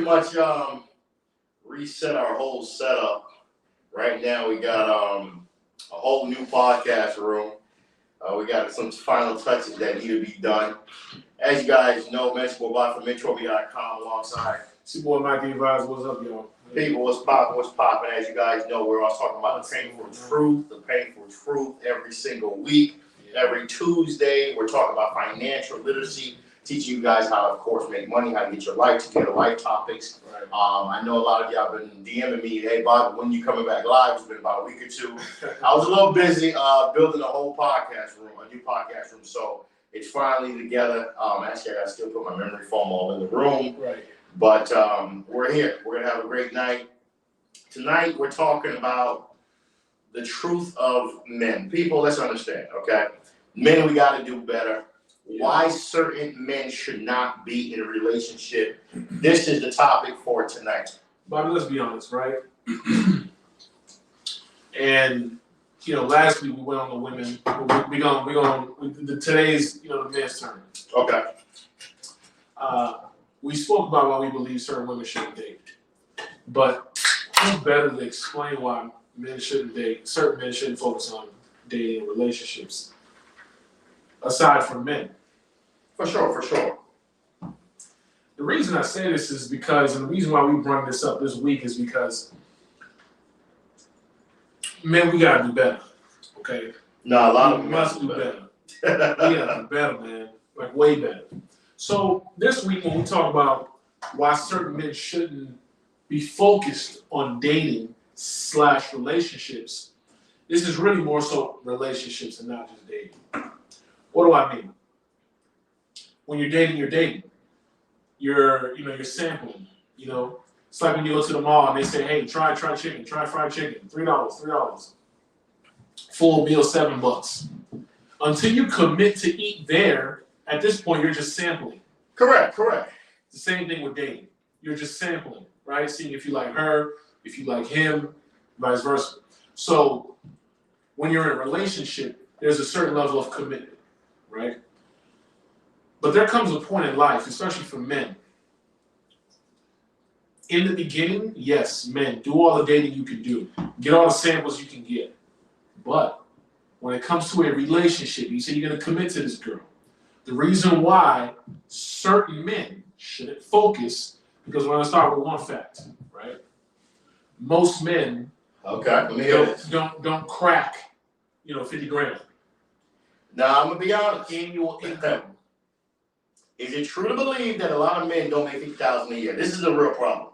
much reset our whole setup. Right now we got a whole new podcast room. We got some final touches that need to be done. As you guys know, Mentourme from Mentourme.com alongside. It's your boy Mikey Advisor. What's up, y'all? People, what's popping? As you guys know, we're all talking about the painful truth every single week. Every Tuesday, we're talking about financial literacy, teaching you guys how to, of course, make money, how to get your life together, life topics. Right. I know a lot of y'all been DMing me, hey, Bob, when you coming back live? It's been about a week or two. I was a little busy building a whole podcast room, a new podcast room, so it's finally together. Actually, I still put my memory foam all in the room. Right. But we're here. We're going to have a great night. Tonight, we're talking about the truth of men. People, let's understand, okay? Men, we got to do better. Why certain men should not be in a relationship. This is the topic for tonight. Bobby, let's be honest, right? And, last week we went on the women. Today's, the men's turn. Okay. We spoke about why we believe certain women shouldn't date. But who's better to explain why men shouldn't date, certain men shouldn't focus on dating and relationships, aside from men? For sure. The reason I say this is because, and the reason why we brought this up this week is because, men, we gotta do better, okay? No, a lot of we must do better. We gotta do better, man, like way better. So this week when we talk about why certain men shouldn't be focused on dating / relationships, this is really more so relationships and not just dating. What do I mean? When you're dating, you're sampling, It's like when you go to the mall and they say, hey, try chicken, try fried chicken, $3. Full meal, $7. Until you commit to eat there, at this point, you're just sampling. Correct. It's the same thing with dating. You're just sampling, right? Seeing if you like her, if you like him, vice versa. So when you're in a relationship, there's a certain level of commitment, right? But there comes a point in life, especially for men. In the beginning, yes, men, do all the dating you can do. Get all the samples you can get. But when it comes to a relationship, you say you're going to commit to this girl. The reason why certain men shouldn't focus, because we're going to start with one fact, right? Most men don't crack, 50 grand. Now, I'm going to be honest. Annual income. Is it true to believe that a lot of men don't make $50,000 a year? This is a real problem.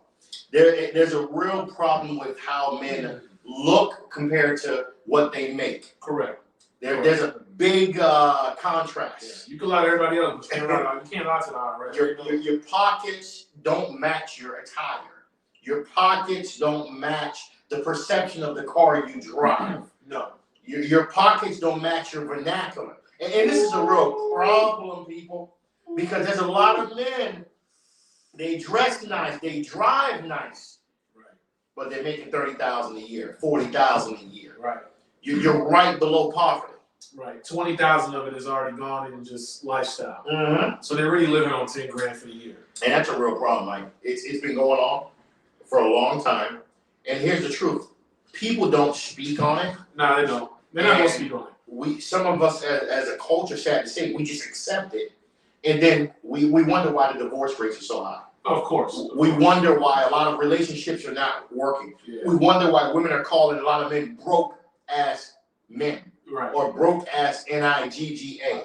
There's a real problem with how men look compared to what they make. Correct. There's a big contrast. Yeah. You can lie to everybody else, but you can't lie to the right? Your pockets don't match your attire. Your pockets don't match the perception of the car you drive. No. Your pockets don't match your vernacular. And this is a real problem, people, because there's a lot of men, they dress nice, they drive nice, right, but they're making $30,000 a year, $40,000 a year. Right. You're right below poverty. Right. 20,000 of it is already gone in just lifestyle. Mm-hmm. So they're really living on 10 grand for the year. And that's a real problem, Mike. It's been going on for a long time. And here's the truth. People don't speak on it. No, they don't. They're not going to speak on it. Some of us as a culture, sad to say, we just accept it. And then we wonder why the divorce rates are so high. Of course. We wonder why a lot of relationships are not working. Yeah. We wonder why women are calling a lot of men broke-ass men. Right. Or broke-ass N-I-G-G-A.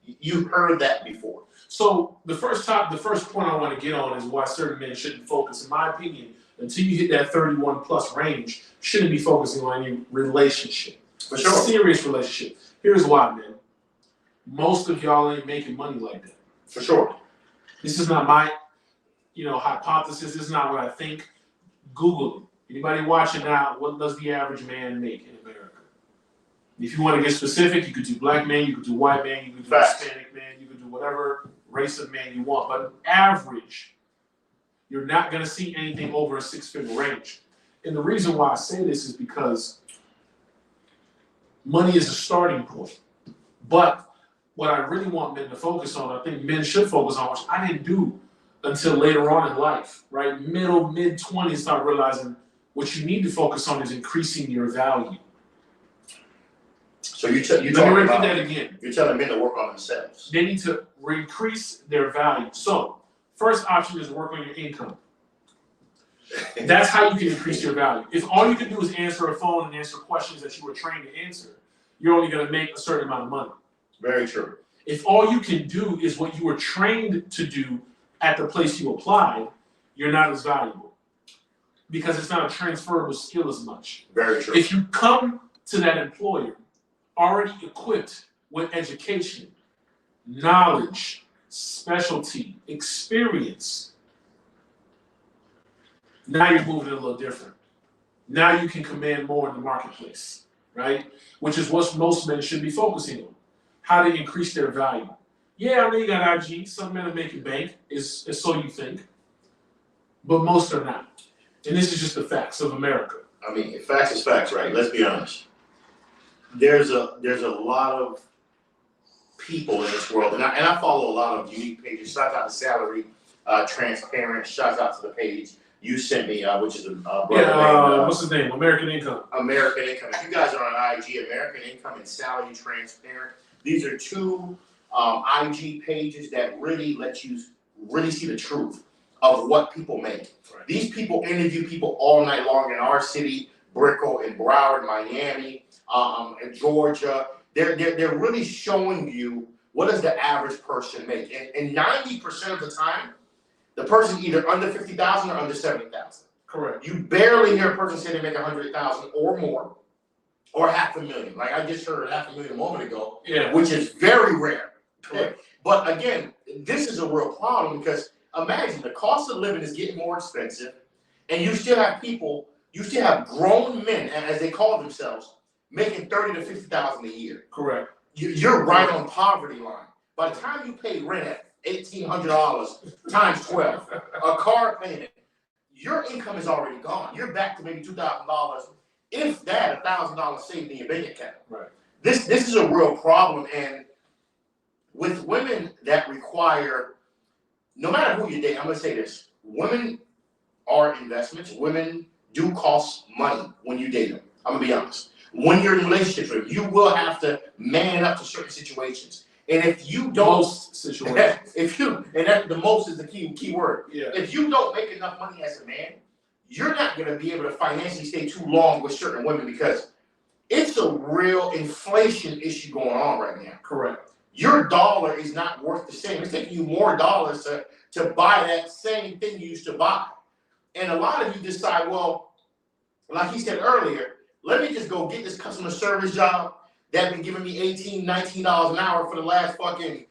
You've heard that before. So the first point I want to get on is why certain men shouldn't focus. In my opinion, until you hit that 31-plus range, you shouldn't be focusing on any relationship. For sure. Serious relationship. Here's why, man. Most of y'all ain't making money like that. For sure. This is not my, hypothesis. This is not what I think. Google it. Anybody watching now, what does the average man make in America? If you want to get specific, you could do black man, you could do white man, you could do Hispanic man, you could do whatever race of man you want. But average, you're not going to see anything over a six-figure range. And the reason why I say this is because money is a starting point. But what I really want men to focus on, I think men should focus on, which I didn't do until later on in life, right? Mid-20s, start realizing what you need to focus on is increasing your value. So you're Let me talking repeat about, that again. you're telling men to work on themselves. They need to increase their value. So, first option is work on your income. That's how you can increase your value. If all you can do is answer a phone and answer questions that you were trained to answer, you're only going to make a certain amount of money. Very true. If all you can do is what you were trained to do at the place you applied, you're not as valuable because it's not a transferable skill as much. Very true. If you come to that employer already equipped with education, knowledge, specialty, experience, now you're moving a little different. Now you can command more in the marketplace, right? Which is what most men should be focusing on. How to increase their value. Yeah, I know you got IG. Some men are making bank, is so you think. But most are not. And this is just the facts of America. I mean, facts is facts, right? Let's be honest. There's a lot of people in this world, and I follow a lot of unique pages. Shout out to Salary Transparent. Shout out to the page you sent me, which is a brother named, what's his name? American Income. American Income. If you guys are on IG, American Income and Salary Transparent. These are two IG pages that really let you really see the truth of what people make. Right. These people interview people all night long in our city, Brickell, in Broward, Miami, in Georgia. They're really showing you what does the average person make. And 90% of the time, the person either under 50,000 or under 70,000. Correct. You barely hear a person say they make 100,000 or more. Or $500,000, like I just heard $500,000 a moment ago, which is very rare. Correct. But again, this is a real problem because imagine the cost of living is getting more expensive, and you still have grown men, as they call themselves, making $30,000 to $50,000 a year. Correct. You're right on poverty line. By the time you pay rent at $1,800 times 12, a car payment, your income is already gone. You're back to maybe $2,000. If that, $1,000 saved in your bank account. Right. This is a real problem, and with women that require, no matter who you date, I'm gonna say this: women are investments. Women do cost money when you date them. I'm gonna be honest. When you're in relationships with them, you will have to man up to certain situations, and if you don't, most situations, the most is the key word. Yeah. If you don't make enough money as a man, you're not going to be able to financially stay too long with certain women because it's a real inflation issue going on right now. Correct. Your dollar is not worth the same. It's taking you more dollars to buy that same thing you used to buy. And a lot of you decide, well, like he said earlier, let me just go get this customer service job that's been giving me $18, $19 an hour for the last fucking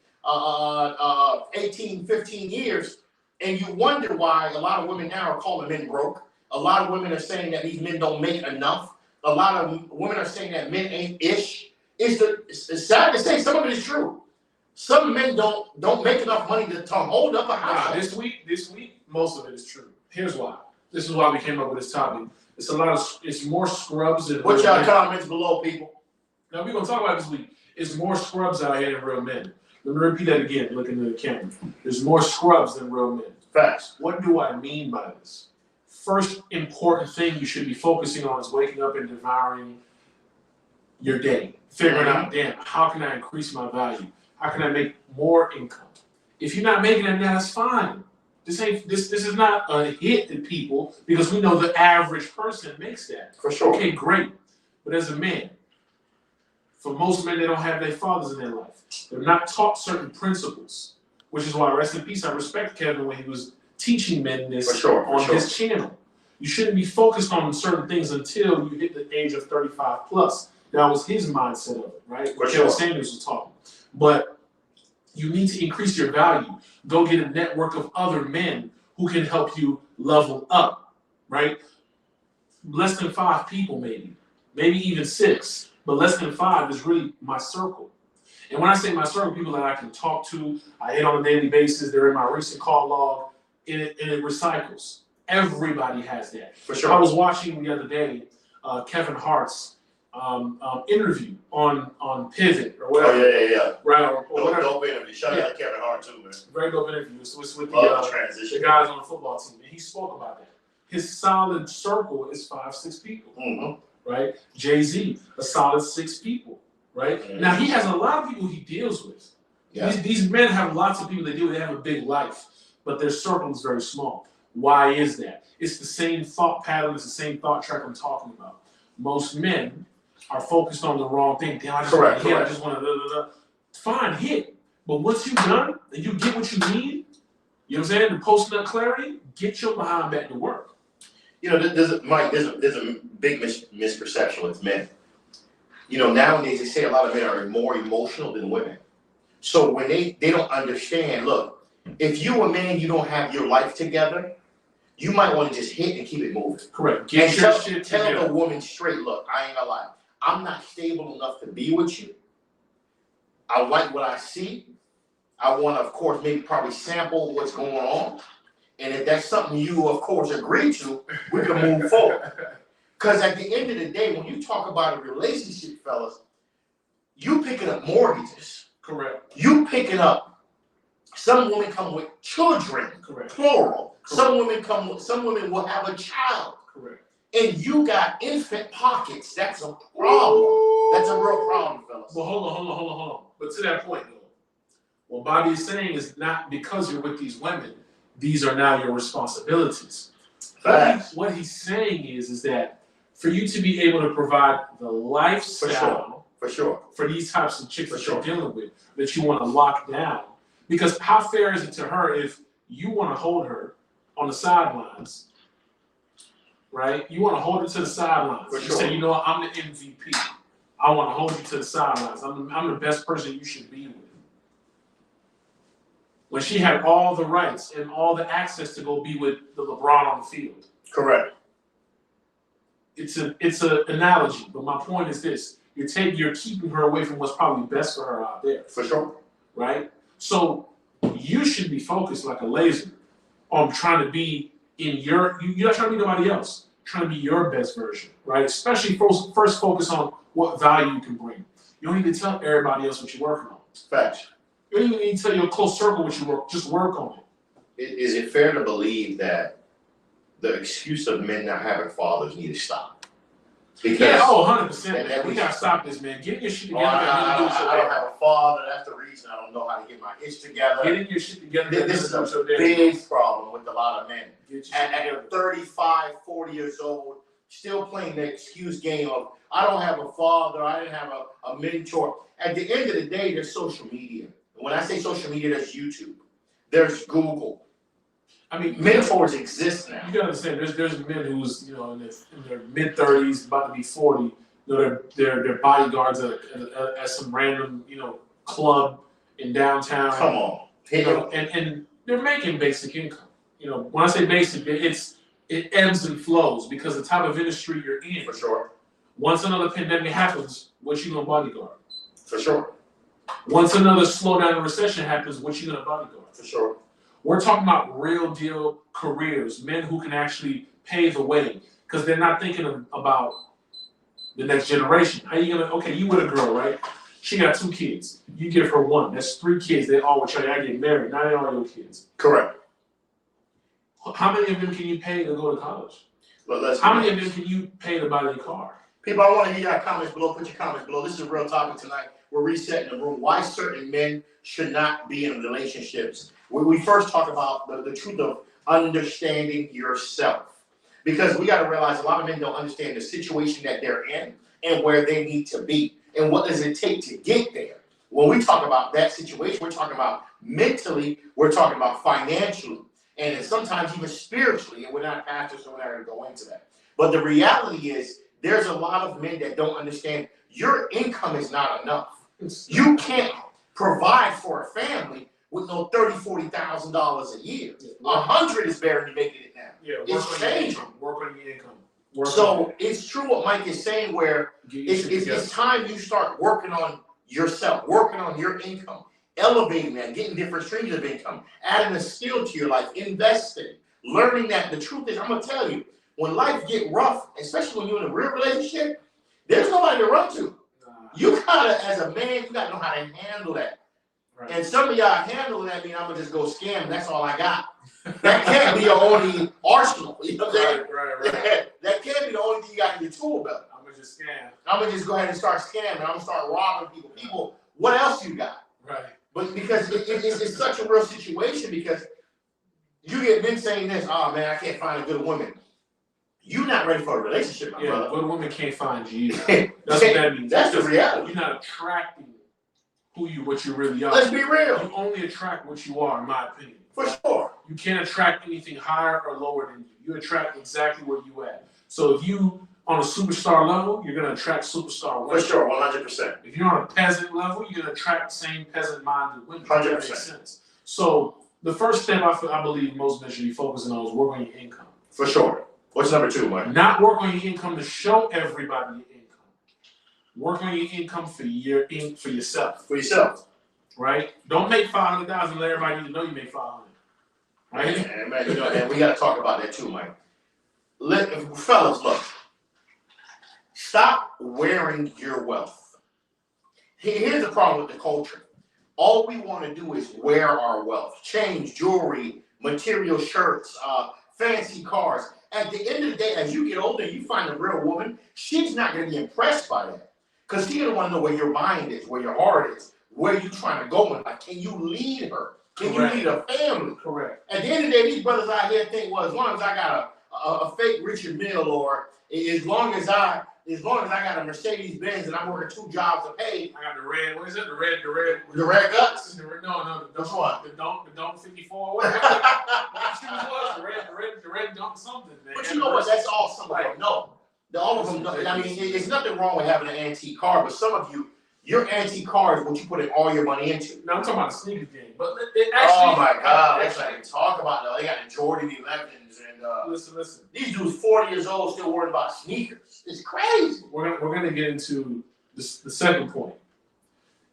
18, 15 years. And you wonder why a lot of women now are calling men broke. A lot of women are saying that these men don't make enough. A lot of women are saying that men ain't ish. It's sad to say some of it is true. Some men don't make enough money to hold up a house. This week, most of it is true. Here's why. This is why we came up with this topic. It's more scrubs than Put y'all comments below, people. Now we're gonna talk about this week. It's more scrubs out here than real men. Let me repeat that again, looking at the camera. There's more scrubs than real men. Facts. What do I mean by this? First important thing you should be focusing on is waking up and devouring your day. Figuring out, damn, how can I increase my value? How can I make more income? If you're not making it, that's fine. This is not a hit at people because we know the average person makes that. For sure. Okay, great. But as a man, for most men, they don't have their fathers in their life. They're not taught certain principles, which is why, rest in peace, I respect Kevin when he was teaching men this on his channel. You shouldn't be focused on certain things until you hit the age of 35 plus. That was his mindset of it, right? What Kevin Samuels was talking. But you need to increase your value. Go get a network of other men who can help you level up, right? Less than 5 people, maybe even 6, but less than 5 is really my circle. And when I say my circle, people that I can talk to, I hit on a daily basis, they're in my recent call log, and it recycles. Everybody has that. For sure. I was watching the other day Kevin Hart's interview on Pivot or Oh whatever. yeah. Right, or whatever. Dope interview. Shout out to Kevin Hart too, man. Very dope interview. It's with the guys on the football team, and he spoke about that. His solid circle is 5-6 people, right? Jay-Z, a solid 6 people, right? Now he has a lot of people he deals with. Yeah. These men have lots of people they deal with. They have a big life, but their circle is very small. Why is that? It's the same thought pattern. It's the same thought track I'm talking about. Most men are focused on the wrong thing. Damn, I just want to hit. I just want to. Fine, hit. But once you're done and you get what you need, you know what I'm saying? The post-nut clarity, get your behind back to work. You know, there's a big misperception with men. You know, nowadays they say a lot of men are more emotional than women. So when they don't understand, look, if you a man, you don't have your life together, you might want to just hit and keep it moving. Correct. Tell the woman straight, look, I ain't gonna lie. I'm not stable enough to be with you. I like what I see. I want to, of course, maybe probably sample what's going on. And if that's something you, of course, agree to, we can move forward. Because at the end of the day, when you talk about a relationship, fellas, you picking up mortgages. Correct. You picking up, some women come with children, correct, plural. Correct. Some women will have a child. Correct. And you got infant pockets. That's a problem. That's a real problem, fellas. Well, hold on. But to that point, though, what Bobby is saying is not because you're with these women, these are now your responsibilities. What he's saying is that for you to be able to provide the lifestyle for these types of chicks that you're dealing with, that you want to lock down, because how fair is it to her if you want to hold her on the sidelines, right? You want to hold her to the sidelines. You say, you know what, I'm the MVP. I want to hold you to the sidelines. I'm the best person you should be with. When she had all the rights and all the access to go be with the LeBron on the field. Correct. It's an analogy, but my point is this: you're keeping her away from what's probably best for her out there. For sure. Right? So you should be focused like a laser on trying to be you're not trying to be nobody else. Trying to be your best version, right? Especially first focus on what value you can bring. You don't need to tell everybody else what you're working on. Facts. You don't even need to tell your close circle what you work. Just work on it. Is it fair to believe that the excuse of men not having fathers need to stop? Because 100%. We gotta stop this, man. Get your shit together. I don't have a father. That's the reason I don't know how to get my itch together. Getting your shit together. This is a big problem with a lot of men. At 35, 40 years old, still playing the excuse game of I don't have a father. I didn't have a mentor. At the end of the day, there's social media. When I say social media, there's YouTube. There's Google. I mean, mentors exist now. You gotta understand, there's men who's in their mid-30s, about to be 40. They're bodyguards at some random club in downtown. Come on, and they're making basic income. When I say basic, it ebbs and flows because the type of industry you're in. For sure. Once another pandemic happens, what you gonna bodyguard? For sure. Once another slowdown and recession happens, what you gonna bodyguard? For sure. We're talking about real deal careers, men who can actually pave the way, because they're not thinking about the next generation. How you gonna? Okay, you with a girl, right? She got 2 kids. You give her 1. That's 3 kids. They all with you. I get married. Now they all your kids. Correct. How many of them can you pay to go to college? Well, how many of them can you pay to buy their car? People, I want to hear your comments below. Put your comments below. This is a real topic tonight. We're resetting the room. Why certain men should not be in relationships. We first talk about the truth of understanding yourself. Because we got to realize a lot of men don't understand the situation that they're in and where they need to be. And what does it take to get there? When we talk about that situation, we're talking about mentally, we're talking about financially, and sometimes even spiritually. And we're not pastors, so we're not going to go into that. But the reality is, there's a lot of men that don't understand your income is not enough. You can't provide for a family with no $30,000-$40,000 a year. 100 is better than making it now. Yeah, it's changing. Work on your income. So it's true what Mike is saying, where it's time you start working on yourself, working on your income, elevating that, getting different streams of income, adding a skill to your life, investing, learning that the truth is, I'm gonna tell you, when life get rough, especially when you're in a real relationship, there's nobody to run to. Nah. You gotta, as a man, you gotta know how to handle that. Right. And some of y'all handling that mean I'm gonna just go scam and that's all I got. That can't be your only arsenal. You know what I'm saying? Right. That can't be the only thing you got in your tool belt. I'm gonna just scam. I'm gonna just go ahead and start scamming. I'm gonna start robbing people. People, what else you got? Right. But because it's such a real situation, because you get men saying this, oh man, I can't find a good woman. You're not ready for a relationship, my brother. Good woman can't find you either. That's what that means. That's the reality. You're not attracting what you really are. Let's be real. You only attract what you are, in my opinion. For sure. You can't attract anything higher or lower than you. You attract exactly where you at. So if you on a superstar level, you're gonna attract superstar women. For sure, 100%. If you're on a peasant level, you're gonna attract the same peasant-minded women. 100%. That makes sense. So the first step I believe most men should be focusing on is work on your income. For sure. What's number 2, Mike? Not work on your income to show everybody your income. Work on your income for yourself. For yourself. Right? Don't make $500,000 and let everybody need to know you make $500,000. Right? And man, you know, and we gotta talk about that too, Mike. Fellas, look. Stop wearing your wealth. Here's the problem with the culture. All we want to do is wear our wealth. Chains, jewelry, material shirts, fancy cars. At the end of the day, as you get older, you find a real woman, she's not going to be impressed by that. Because she's going to want to know where your mind is, where your heart is, where you trying to go in life. Can you lead her? Can Correct. you lead a family? Correct. At the end of the day, these brothers out here think, well, as long as I got a fake Richard Mille, or as long as I got a Mercedes Benz and I'm working 2 jobs to pay. I got the red, what is it? The red guts? No, Which one? The Dunk 54. What shoes was? The red Dunk something, man. But you know what? That's all some of them know. All of them know. I mean, there's nothing wrong with having an antique car, but some of you, your antique car is what you put in all your money into. No, I'm talking about the sneakers game. But it actually. Oh my God! Let's not even talk about that. They got the Jordan 11s and. Listen. These dudes 40 years old still worried about sneakers. It's crazy. We're gonna get into the second point,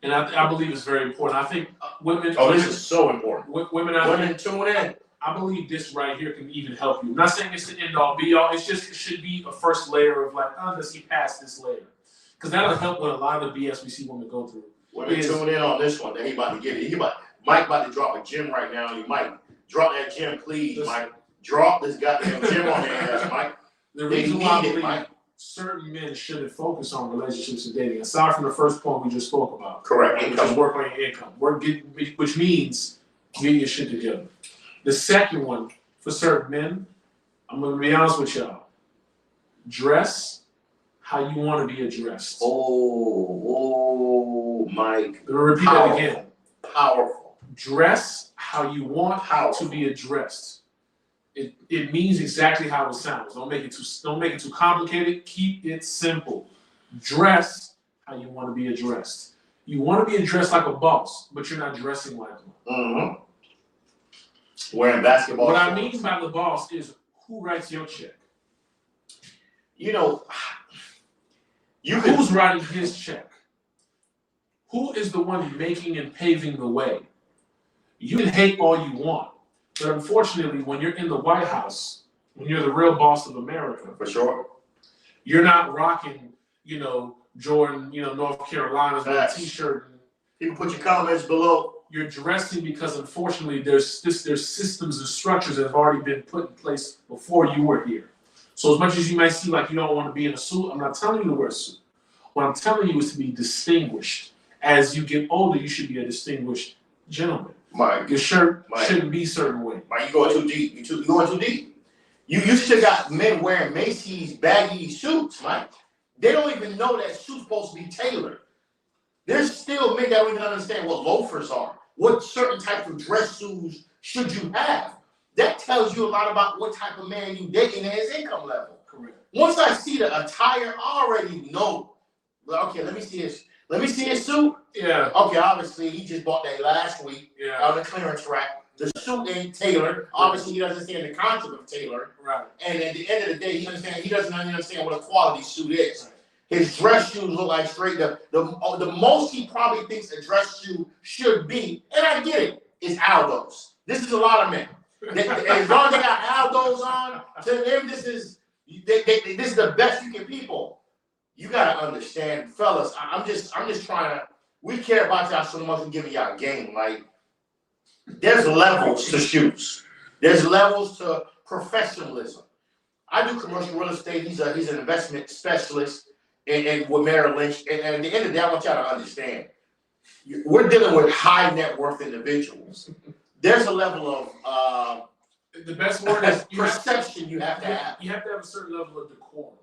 and I believe it's very important. I think women. Oh, this is so important. Women tune in. I believe this right here can even help you. I'm not saying it's the end all be all. It's just it should be a first layer of like, does he pass this layer? Because that'll help with a lot of the BS we see women go through. Women tune in on this one. That he about to get it. Mike about to drop a gem right now. You might drop that gem, please, Mike. Drop this goddamn gem on your ass, Mike. The reason why I believe certain men shouldn't focus on relationships and dating, aside from the first point we just spoke about. Correct. Just work on your income. Which means get your shit together. The second one, for certain men, I'm going to be honest with y'all. Dress how you want to be addressed. Oh, Mike. I'm going to repeat that again. Powerful. Dress how you want to be addressed. It means exactly how it sounds. Don't make it too complicated. Keep it simple. Dress how you want to be addressed. You want to be addressed like a boss, but you're not dressing like one. Mm-hmm. Wearing basketball. What I mean by the boss is who writes your check. You know, who's writing his check? Who is the one making and paving the way? You can hate all you want. But unfortunately, when you're in the White House, when you're the real boss of America, for sure, you're not rocking, Jordan, North Carolina's t-shirt. You can put your comments below. You're dressing because unfortunately there's systems and structures that have already been put in place before you were here. So as much as you might see like you don't want to be in a suit, I'm not telling you to wear a suit. What I'm telling you is to be distinguished. As you get older, you should be a distinguished gentleman. Mike, your shirt shouldn't be certain way. Mike, you going too deep. You going too deep. You still got men wearing Macy's baggy suits, Mike. They don't even know that suit's supposed to be tailored. There's still men that don't even understand what loafers are. What certain types of dress shoes should you have? That tells you a lot about what type of man you dating and his income level. Correct. Once I see the attire, I already know. Okay, let me see his suit. Yeah. Okay, obviously he just bought that last week on the clearance rack. The suit ain't tailored. Obviously, he doesn't understand the concept of tailor. Right. And at the end of the day, he doesn't understand what a quality suit is. Right. His dress shoes look like straight. The most he probably thinks a dress shoe should be, and I get it, is Aldo's. This is a lot of men. As long as they got Aldo's on, to them this is the best you can people. you gotta understand, fellas. I'm just trying to. We care about y'all so much. We giving y'all a game. Like, there's levels to shoes. There's levels to professionalism. I do commercial real estate. He's an investment specialist in with Merrill Lynch. And at the end of the day, I want y'all to understand. We're dealing with high net worth individuals. There's a level of the best word is perception you have to have. You have to have a certain level of decorum.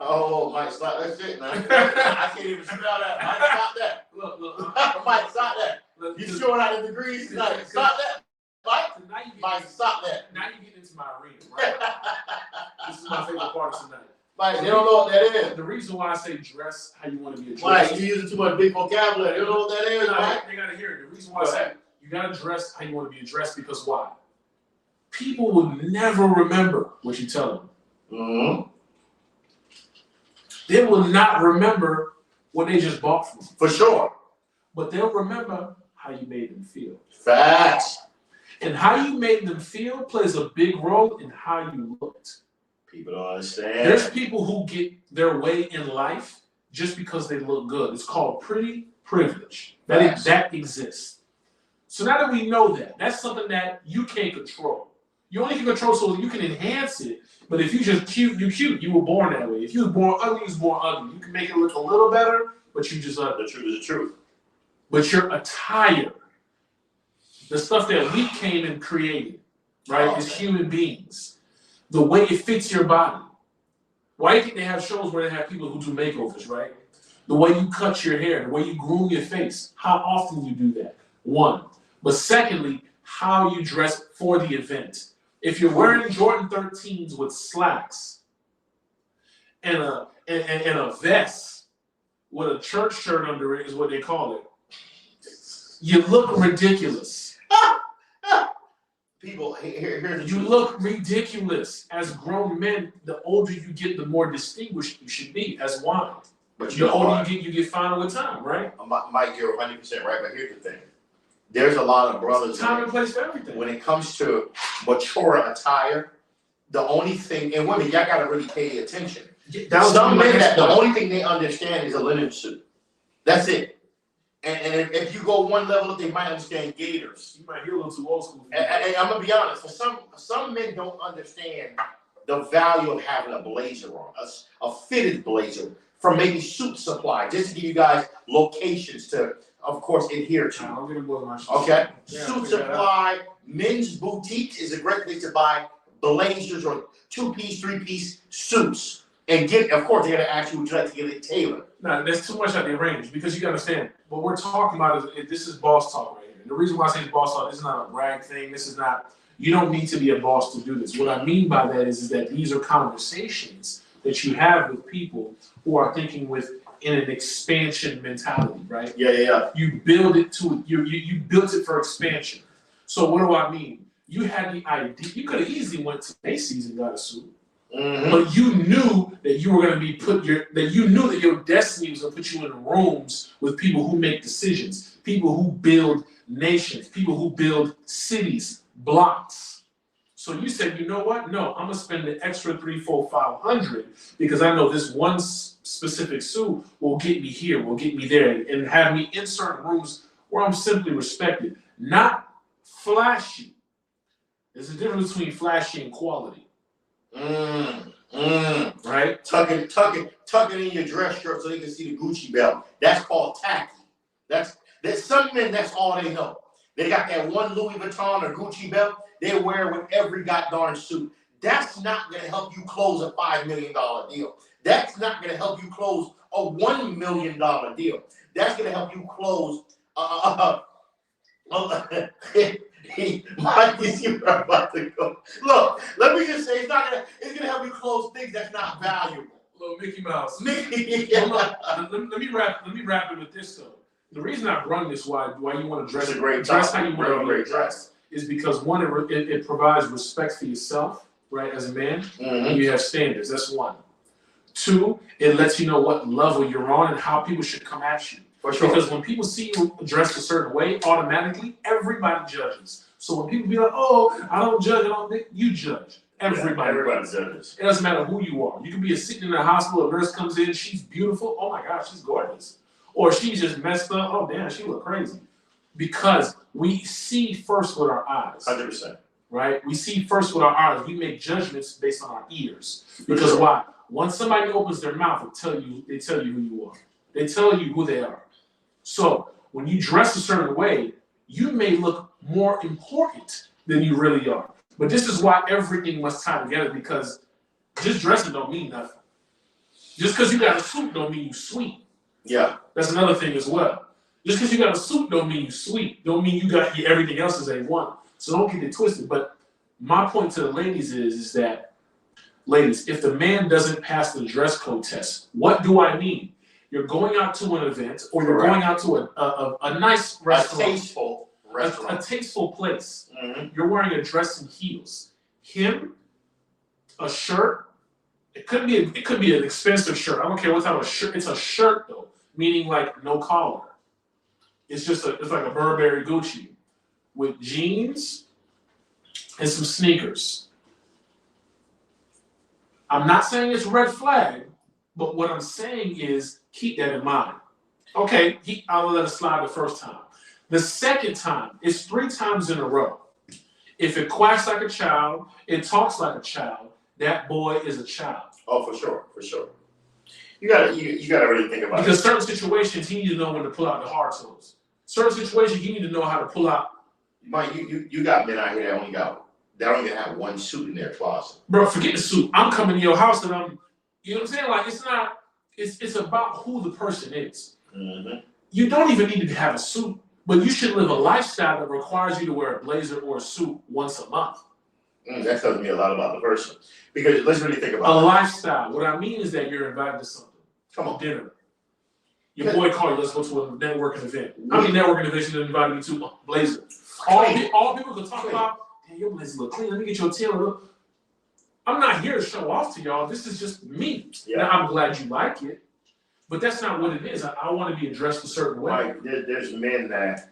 Oh, Mike, stop that shit, man. I can't even spell that. Mike, stop that. Look, Mike, stop that. You showing out the degrees tonight. Stop that. Mike, stop that. Now you get into my arena, right? This is my favorite part of tonight. Mike, they don't know what that is. The reason why I say dress how you want to be addressed. Mike, you using too much big vocabulary. They don't know what that is, Mike. They gotta hear it. The reason why I say you gotta dress how you want to be addressed because why? People will never remember what you tell them. Mm-hmm. They will not remember what they just bought from you. For sure. But they'll remember how you made them feel. Facts. And how you made them feel plays a big role in how you looked. People don't understand. There's people who get their way in life just because they look good. It's called pretty privilege. That exists. So now that we know that, that's something that you can't control. You only can control so you can enhance it. But if you just cute, you cute. You were born that way. If you were born ugly, you was born ugly. You can make it look a little better, but you just ugly. The truth is the truth. But your attire, the stuff that we came and created, right, as human beings, the way it fits your body. Why do you think they have shows where they have people who do makeovers, right? The way you cut your hair, the way you groom your face, how often you do that, one. But secondly, how you dress for the event. If you're wearing Jordan 13s with slacks and a vest with a church shirt under it is what they call it, you look ridiculous. People, here's the truth. You look ridiculous. As grown men, the older you get, the more distinguished you should be as wine. But The older you get finer with time, right? Mike, you're 100% right, but here's the thing. There's a lot of brothers. Time and place for everything. When it comes to mature attire, the only thing, and women, y'all gotta really pay attention. Some men that the only thing they understand is a linen suit. That's it. And if you go one level up, they might understand gaiters. You might hear a little too old school. And I'm gonna be honest, for some men don't understand the value of having a blazer on, a fitted blazer from maybe Suit Supply, just to give you guys locations to, of course, adhere to. I'll get a book of my Okay? Suit Supply, Men's Boutique is a great place to buy blazers or 2-piece, 3-piece suits. And of course, they're gonna ask you, would you like to get it tailored? No, there's too much out there range because you gotta understand what we're talking about is this is boss talk right here. And the reason why I say it's boss talk, this is not a brag thing. This is not, you don't need to be a boss to do this. What I mean by that is that these are conversations that you have with people who are thinking in an expansion mentality, right? Yeah. You build it you built it for expansion. So what do I mean? You had the idea, you could have easily went to Macy's and got a suit. Mm-hmm. But you knew that you were going to be you knew that your destiny was going to put you in rooms with people who make decisions, people who build nations, people who build cities, blocks. So you said, you know what? No, I'm going to spend the extra $300, $400, $500 because I know this one specific suit will get me here, will get me there, and have me in certain rooms where I'm simply respected, not flashy. There's a difference between flashy and quality. Right? Tuck it in your dress shirt so they can see the Gucci belt. That's called tacky. There's some men, that's all they know. They got that one Louis Vuitton or Gucci belt they wear with every goddamn suit. That's not gonna help you close a $5 million deal. That's not gonna help you close a $1 million deal. That's gonna help you close Mike, you see where I'm about to go. Look, let me just say, it's gonna help you close things that's not valuable. Little Mickey Mouse. Yeah. Let me wrap it with this though. The reason I run this, why you want to dress how you want to be dressed, is because one, it provides respect for yourself, right, as a man, and you have standards. That's one. Two, it lets you know what level you're on and how people should come at you. For sure. Because when people see you dressed a certain way, automatically everybody judges. So when people be like, "Oh, I don't judge," you judge. Everybody. Everybody does. It doesn't matter who you are. You can be sitting in a hospital, a nurse comes in, she's beautiful. Oh my gosh, she's gorgeous. Or she's just messed up. Oh damn, she look crazy. Because we see first with our eyes. 100%. Right? We see first with our eyes. We make judgments based on our ears. Because sure. why? Once somebody opens their mouth, they tell you who you are. They tell you who they are. So when you dress a certain way, you may look more important than you really are. But this is why everything must tie together, because just dressing don't mean nothing. Just because you got a suit don't mean you sweet. Yeah. That's another thing as well. Just because you got a suit don't mean you sweet. Don't mean you got everything else is A1. So don't get it twisted. But my point to the ladies is that, ladies, if the man doesn't pass the dress code test, what do I mean? You're going out to an event, or you're going out to a nice restaurant. A tasteful restaurant. A tasteful place. Mm-hmm. You're wearing a dress and heels. Him, a shirt. It could be an expensive shirt. I don't care what type of shirt. It's a shirt though, meaning like no collar. It's like a Burberry Gucci with jeans and some sneakers. I'm not saying it's red flag, but what I'm saying is keep that in mind. Okay, I'll let it slide the first time. The second time, it's 3 times in a row. If it quacks like a child, it talks like a child, that boy is a child. Oh, for sure. You gotta really think about it. Because certain situations, he need to know when to pull out the hard tools. Certain situations, you need to know how to pull out. Mike, you got men out here that don't even have one suit in their closet. Bro, forget the suit. I'm coming to your house and you know what I'm saying? Like, it's about who the person is. Mm-hmm. You don't even need to have a suit, but you should live a lifestyle that requires you to wear a blazer or a suit once a month. That tells me a lot about the person. Because let's really think A about it. lifestyle. What I mean is that you're invited to something. Come on. Dinner. Your boy called you, let's go to a networking event. How many networking events you invited me to? Blazer. All people can talk about, hey, your blazer look clean. Let me get your tailor look. I'm not here to show off to y'all. This is just me. Yeah. Now, I'm glad you like it, but that's not what it is. I want to be addressed a certain way. Mike, there's men that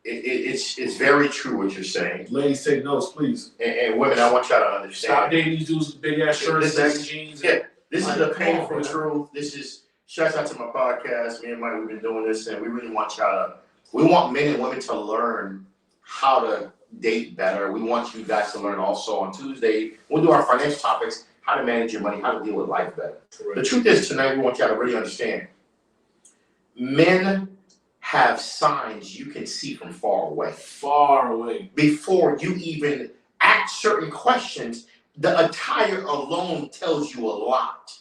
it's very true what you're saying. Ladies, take notes, please. And women, I want y'all to understand. Stop dating these dudes with big ass shirts, and jeans. Yeah, this is the come painful on, truth. This is shouts out to my podcast. Me and Mike, we've been doing this, and we really want we want men and women to learn how to date better. We want you guys to learn also on Tuesday. We'll do our financial topics, how to manage your money, how to deal with life better. Right. The truth is tonight, we want y'all to really understand. Men have signs you can see from far away. Far away. Before you even ask certain questions, the attire alone tells you a lot.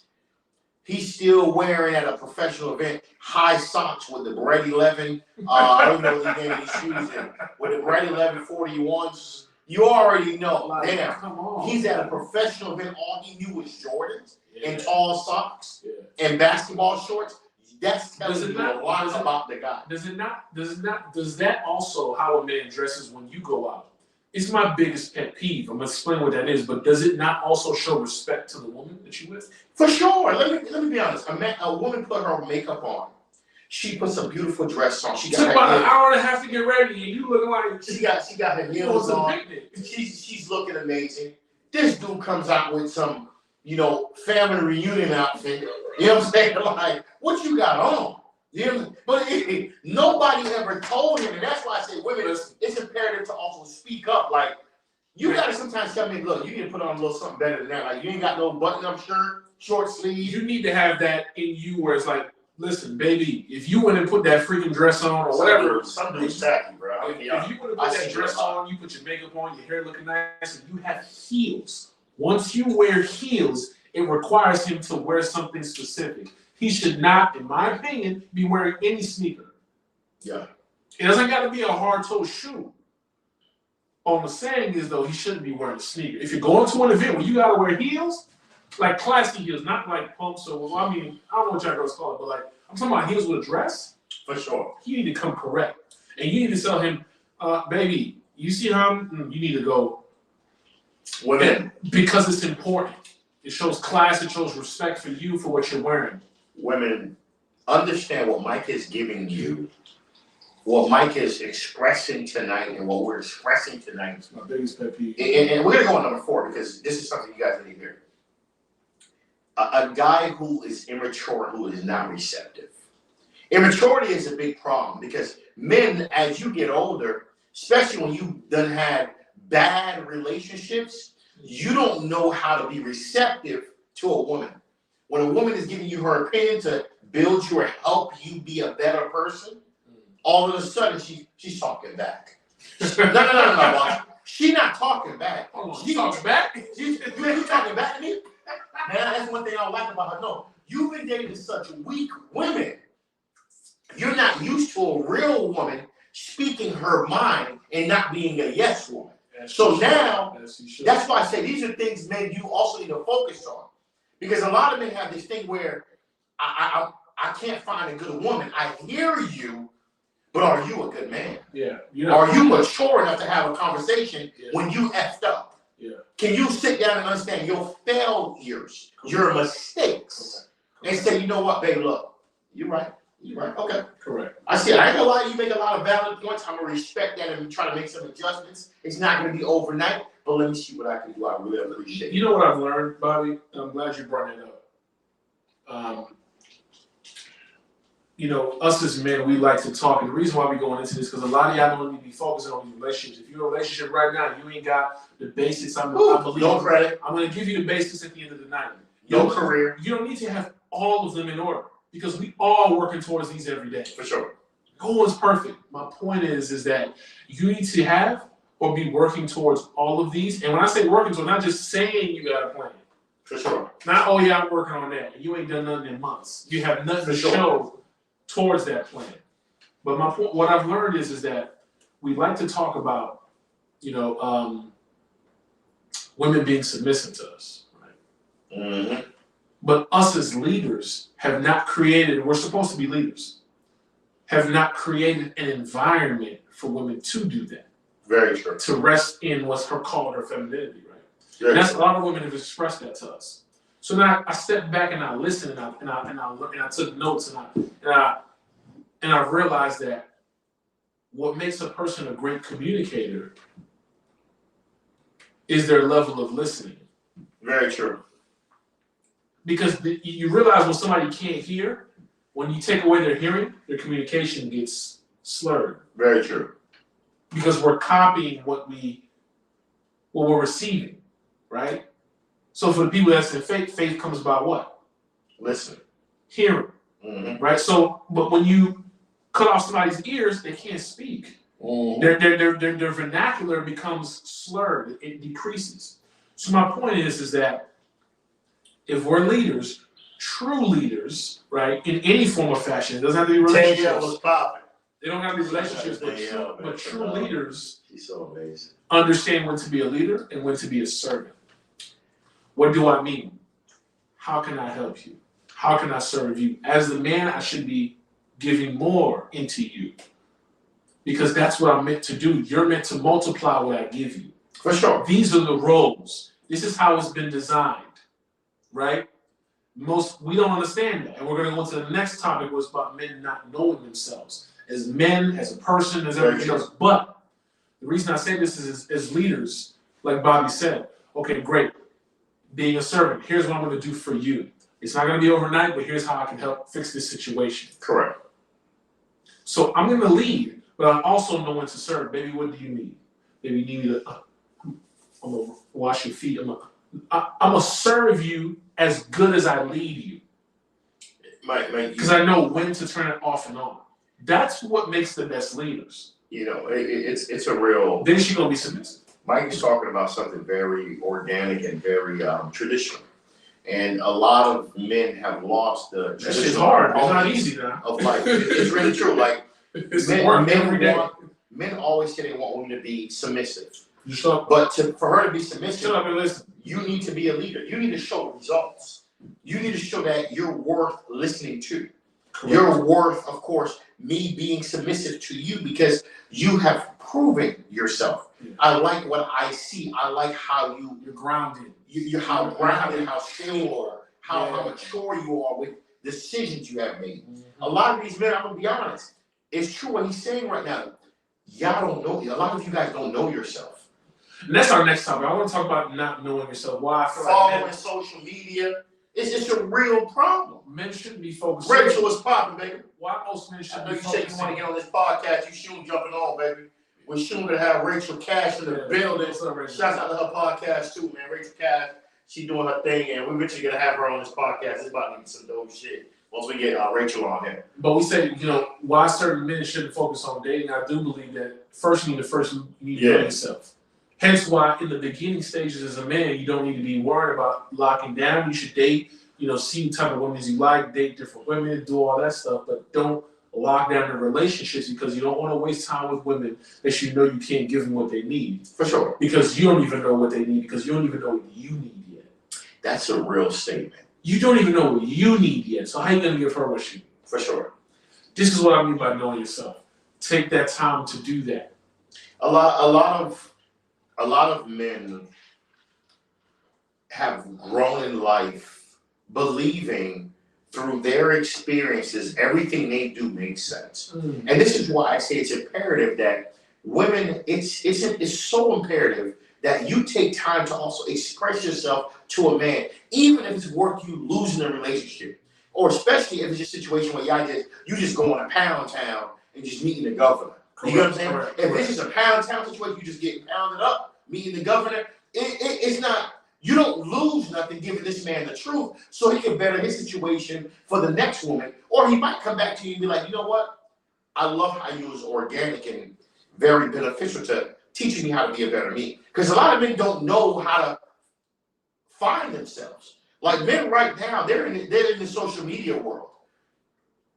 He's still wearing at a professional event high socks with the Bread 11. I don't know what he named his shoes in. With the Bread 11 41s. You already know. Like, damn. Come on. He's at a professional event. All he knew was Jordans and tall socks and basketball shorts. That's telling you a lot about the guy. Does that also how a man dresses when you go out? It's my biggest pet peeve. I'm gonna explain what that is, but does it not also show respect to the woman that you with? For sure. Let me be honest. A woman put her makeup on. She puts a beautiful dress on. She got took about an hour and a half to get ready, and you looking like she got her heels on. She's looking amazing. This dude comes out with some, family reunion outfit. You know what I'm saying? Like, what you got on? You know, but nobody ever told him, and that's why I say women, it's imperative to also speak up. Like, you gotta sometimes tell me, look, you need to put on a little something better than that. Like, you ain't got no button-up shirt, short sleeves. You need to have that in you where it's like, listen, baby, if you went and put that freaking dress on or whatever. Something's tacky, bro. If you would have put that dress on, you put your makeup on, your hair looking nice, and you have heels. Once you wear heels, it requires him to wear something specific. He should not, in my opinion, be wearing any sneaker. Yeah. It doesn't got to be a hard-toe shoe. All I'm saying is, though, he shouldn't be wearing a sneaker. If you're going to an event where you got to wear heels, like classy heels, not like pumps or, I don't know what y'all girls call it, but like, I'm talking about heels with a dress. For sure. You need to come correct. And you need to tell him, baby, you see how you need to go. Women. Because it's important. It shows class, it shows respect for you for what you're wearing. Women, understand what Mike is giving you what Mike is expressing tonight and what we're expressing tonight. It's my biggest pet peeve. And we're gonna go on number 4 because this is something you guys need to hear. A guy who is immature, who is not receptive. Immaturity is a big problem because men, as you get older, especially when you done had bad relationships, you don't know how to be receptive to a woman. When a woman is giving you her opinion to build you or help you be a better person, all of a sudden she's talking back. No, boss. She's not talking back. She's talking back? You talking back to me? Man, that's one thing I don't like about her. No, you've been dating such weak women. You're not used to a real woman speaking her mind and not being a yes woman. So now, that's why I say these are things, men, you also need to focus on. Because a lot of men have this thing where I can't find a good woman. I hear you, but are you a good man? Yeah. Are you mature enough to have a conversation when you effed up? Yeah. Can you sit down and understand your failures, your mistakes, and say, you know what, baby, look, you're right. You're right. Okay. Correct. I see. I ain't gonna lie. You make a lot of valid points. I'm gonna respect that and try to make some adjustments. It's not gonna be overnight, but let me see what I can do. I really appreciate it. You know what I've learned, Bobby? I'm glad you brought it up. Us as men, we like to talk, and the reason why we're going into this because a lot of y'all don't need to be focusing on these relationships. If you're in a relationship right now, you ain't got the basics. I believe. No credit. I'm gonna give you the basics at the end of the night. No career. You don't need to have all of them in order. Because we all working towards these every day. For sure. No one's perfect. My point is that you need to have or be working towards all of these. And when I say working towards, not just saying you got a plan. For sure. Not, oh yeah, I'm working on that. And you ain't done nothing in months. You have nothing to show towards that plan. But my point, what I've learned is that we like to talk about, women being submissive to us. Right? Mm-hmm. But us as leaders have not created, we're supposed to be leaders, have not created an environment for women to do that. Very true. To rest in what's called her femininity, right? Very and that's true. a lot of women have expressed that to us. So now I stepped back and I listened and I took notes and I realized that what makes a person a great communicator is their level of listening. Very true. Because you realize when somebody can't hear, when you take away their hearing, their communication gets slurred. Very true. Because we're copying what we're receiving, right? So for the people that's in faith comes by what? Listen. Hearing, Mm-hmm. right? So, but when you cut off somebody's ears, they can't speak. Mm-hmm. Their vernacular becomes slurred. It decreases. So my point is that if we're leaders, true leaders, right, in any form of fashion, it doesn't have to be relationships. They don't have to be relationships, but true leaders so amazing. Understand when to be a leader and when to be a servant. What do I mean? How can I help you? How can I serve you? As the man, I should be giving more into you. Because that's what I'm meant to do. You're meant to multiply what I give you. For sure. These are the roles. This is how it's been designed. Right? We don't understand that. And we're going to go to the next topic, was about men not knowing themselves. As men, as a person, as everything else. But the reason I say this is as leaders, like Bobby said, okay, great. Being a servant, here's what I'm going to do for you. It's not going to be overnight, but here's how I can help fix this situation. Correct. So I'm going to lead, but I also know when to serve. Baby, what do you need? Baby, you need I'm going to wash your feet. I'm going to serve you as good as I lead you. Because I know when to turn it off and on. That's what makes the best leaders. It's a real. Then she's going to be submissive. Mike is talking about something very organic and very traditional. And a lot of men have lost the traditional. It's hard. It's not easy now. Of life. It's really true. Like, men always say they want women to be submissive. But for her to be submissive, you need to be a leader. You need to show results. You need to show that you're worth listening to. Correct. You're worth, of course, me being submissive to you because you have proven yourself. Yeah. I like what I see. I like how you're grounded. You're how grounded, how sure, how mature you are with decisions you have made. Mm-hmm. A lot of these men, I'm gonna be honest, it's true what he's saying right now. Y'all don't know. A lot of you guys don't know yourself. And that's our next topic. I want to talk about not knowing yourself. Why I feel Following like social media, it's a real problem. men shouldn't be focused. Rachel, what's popping, baby? Why most men I shouldn't know be you said focusing. you want to get on this podcast. You soon jumping on, baby. We're soon gonna have Rachel Cash in the building. What's up, Rachel? Shouts out to her podcast too, man. Rachel Cash, she doing her thing, and we're eventually gonna have her on this podcast. It's about to be some dope shit once we get Rachel on here. But we say, why certain men shouldn't focus on dating. I do believe that first you need to know yourself. Hence why in the beginning stages as a man, you don't need to be worried about locking down. You should date, see the type of women you like, date different women, do all that stuff, but don't lock down the relationships because you don't want to waste time with women that you know you can't give them what they need. For sure. Because you don't even know what they need because you don't even know what you need yet. That's a real statement. You don't even know what you need yet. So how are you going to give her what she needs? For sure. This is what I mean by knowing yourself. Take that time to do that. A lot of men have grown in life believing through their experiences everything they do makes sense. And this is why I say it's imperative that women, it's so imperative that you take time to also express yourself to a man, even if it's worth you losing a relationship. Or especially if it's a situation where you just going to pound town and just meeting the governor. You know what I'm saying? Correct. If this is a pound town situation, you just getting pounded up, meeting the governor. It's not, you don't lose nothing giving this man the truth so he can better his situation for the next woman. Or he might come back to you and be like, you know what? I love how you was organic and very beneficial to teaching me how to be a better me. Because a lot of men don't know how to find themselves. Like men right now, they're in the social media world.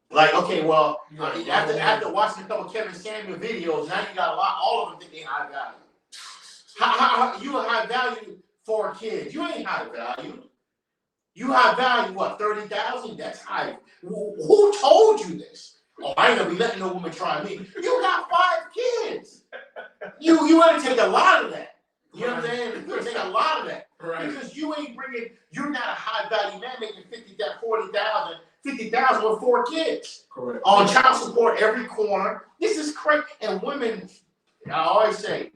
Like, okay, well, after watching a couple of Kevin Samuel videos, now you got all of them think they high value. How you a high value for a kid? You ain't high value. You high value what? 30,000? That's high. Who told you this? Oh, I ain't gonna be letting no woman try me. You got 5 kids. You want to take a lot of that. You know what I'm saying? You want to take a lot of that. Right. Because you're not a high value man making 40,000, 50,000 with 4 kids. Correct. On child support every corner. This is crazy. And women, I always say,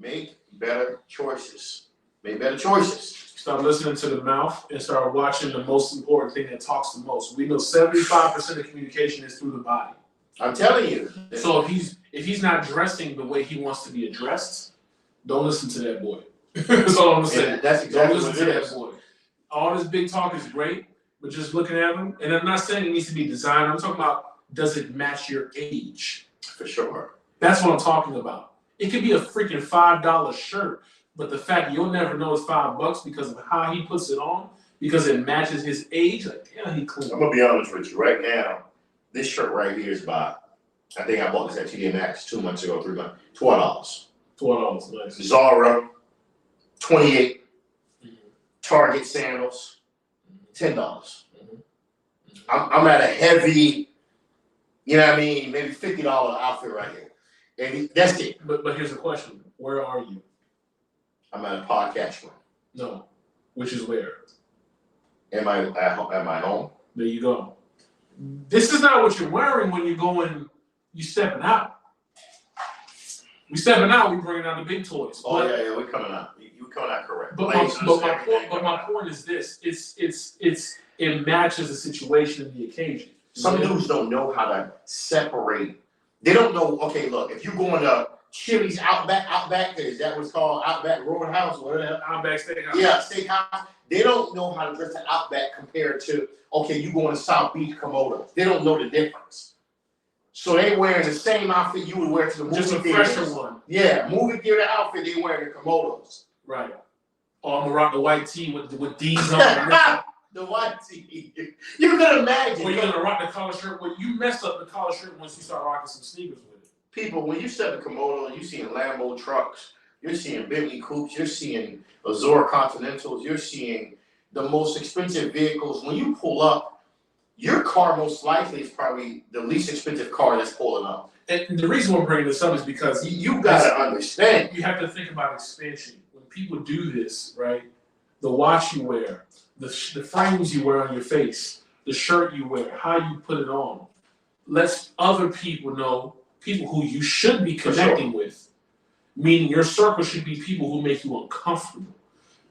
make better choices. Make better choices. Start listening to the mouth and start watching the most important thing that talks the most. We know 75% of communication is through the body. I'm telling you. So if he's not dressing the way he wants to be addressed, don't listen to that boy. That's all I'm gonna say. Yeah, that's exactly don't listen what to it that is. boy. All this big talk is great, but just looking at him, and I'm not saying it needs to be designed. I'm talking about, does it match your age? For sure. That's what I'm talking about. It could be a freaking $5 shirt, but the fact you'll never know it's $5 because of how he puts it on, because it matches his age. Like, damn, he clean. I'm gonna be honest with you. Right now, this shirt right here is I think I bought this at TD Maxx 2 months ago, 3 months. $12. $12, nice. Zara, $28. Target sandals, $10. I'm at a heavy, you know what I mean, maybe $50 outfit right here. And that's it. But here's the question. Where are you? I'm at a podcast room. No. Which is where? Am I at my home? There you go. This is not what you're wearing when you stepping out. We stepping out, we bringing out the big toys. Oh, yeah, we're coming out. You're coming out correct. But my point is this. It matches the situation and the occasion. Some dudes don't know how to separate. They don't know, okay, look, if you're going to Chili's Outback, is that what's called Outback Roadhouse or whatever? Outback Steakhouse. Yeah, steakhouse. They don't know how to dress to Outback compared to, okay, you going to South Beach Komodo. They don't know the difference. So they wearing the same outfit you would wear to the movie Just a theater. fresher one. Yeah, movie theater outfit, they wearing the Komodos. Right. Oh, I'm gonna rock the white tee with D's on. The white tee. You can imagine. Or you're gonna rock the collar shirt. Well, you messed up the collar shirt once you start rocking some sneakers with it. People, when you step the Komodo, you're seeing Lambo trucks, you're seeing Bentley coupes, you're seeing Azure Continentals, you're seeing the most expensive vehicles. When you pull up, your car most likely is probably the least expensive car that's pulling up. And the reason we're bringing this up is because you gotta understand. You have to think about expansion. When people do this, right? The watch you wear, the frames you wear on your face, the shirt you wear, how you put it on. lets other people know, people who you should be connecting with, meaning your circle should be people who make you uncomfortable,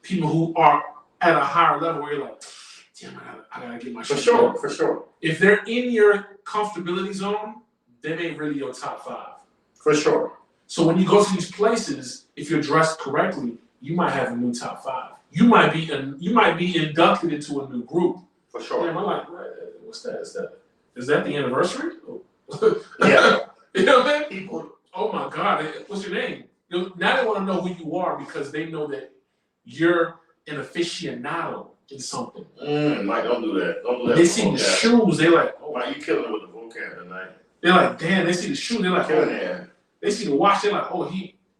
people who are at a higher level where you're like, damn, I gotta get my shit together. For sure. If they're in your comfortability zone, they ain't really your top 5. For sure. So when you go to these places, if you're dressed correctly, you might have a new top 5. You might be inducted into a new group. For sure. Damn, I'm like, what's that? Is that the anniversary? Yeah. You know what I mean? People. Oh my God, what's your name? Now they want to know who you are because they know that you're an aficionado in something. Mike, don't do that. Don't do that. They see the shoes, they like, oh, Mike, you killing it with the vocab tonight. They're like, damn, they see the shoes, they're like, killing it. They see the watch, they're like, oh,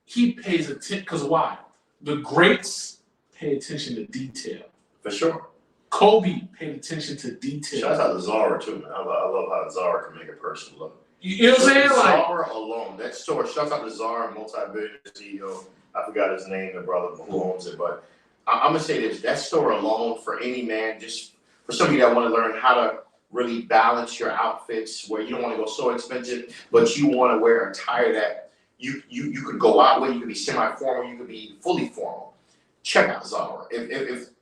he pays attention, because why? The greats pay attention to detail. For sure. Kobe paid attention to detail. Shout out to Zara too, man. I love how Zara can make a person look. You know what I'm saying? Zara alone, that store. Shout out to Zara, multi-billionaire CEO. I forgot his name, the brother who owns it, but I'm gonna say this: that store alone, for any man, just for somebody that want to learn how to really balance your outfits, where you don't want to go so expensive, but you want to wear attire that you could go out with. You could be semi-formal, you could be fully formal. Check out Zara.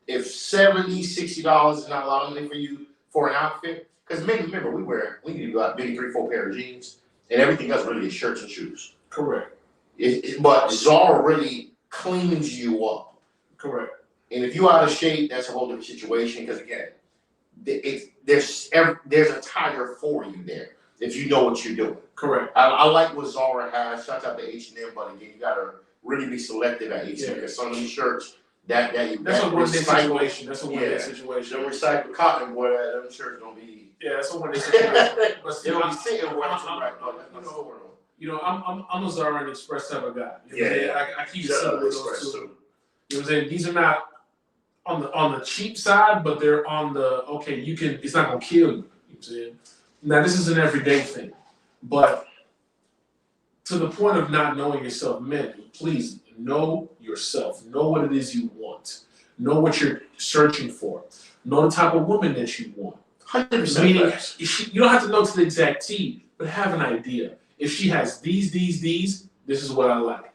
If $70, $60 is not a lot of money for you for an outfit, because remember we need to go out maybe 3-4 pair of jeans, and everything else really is shirts and shoes. Correct. But Zara really cleans you up. Correct. And if you're out of shape, that's a whole different situation. Because again, there's attire for you there if you know what you're doing. Correct. I like what Zara has. Shout out to H&M, but again, you gotta really be selective at H&M because some of these shirts that's a one-day situation. That's a one-day situation. Them recycled cotton, boy, them shirts don't be. Yeah, that's a one-day situation. But still, I'm sitting you know, I'm a Zara and Express type of guy. I keep it Shout simple out with to those Express two. too. You know what I'm saying? These are not on the cheap side, but they're on the okay. It's not gonna kill you. You know what I'm saying? Now this is an everyday thing, but to the point of not knowing yourself, men, please know yourself. Know what it is you want. Know what you're searching for. Know the type of woman that you want. 100%. Meaning, you don't have to know to the exact T, but have an idea. If she has these, this is what I like.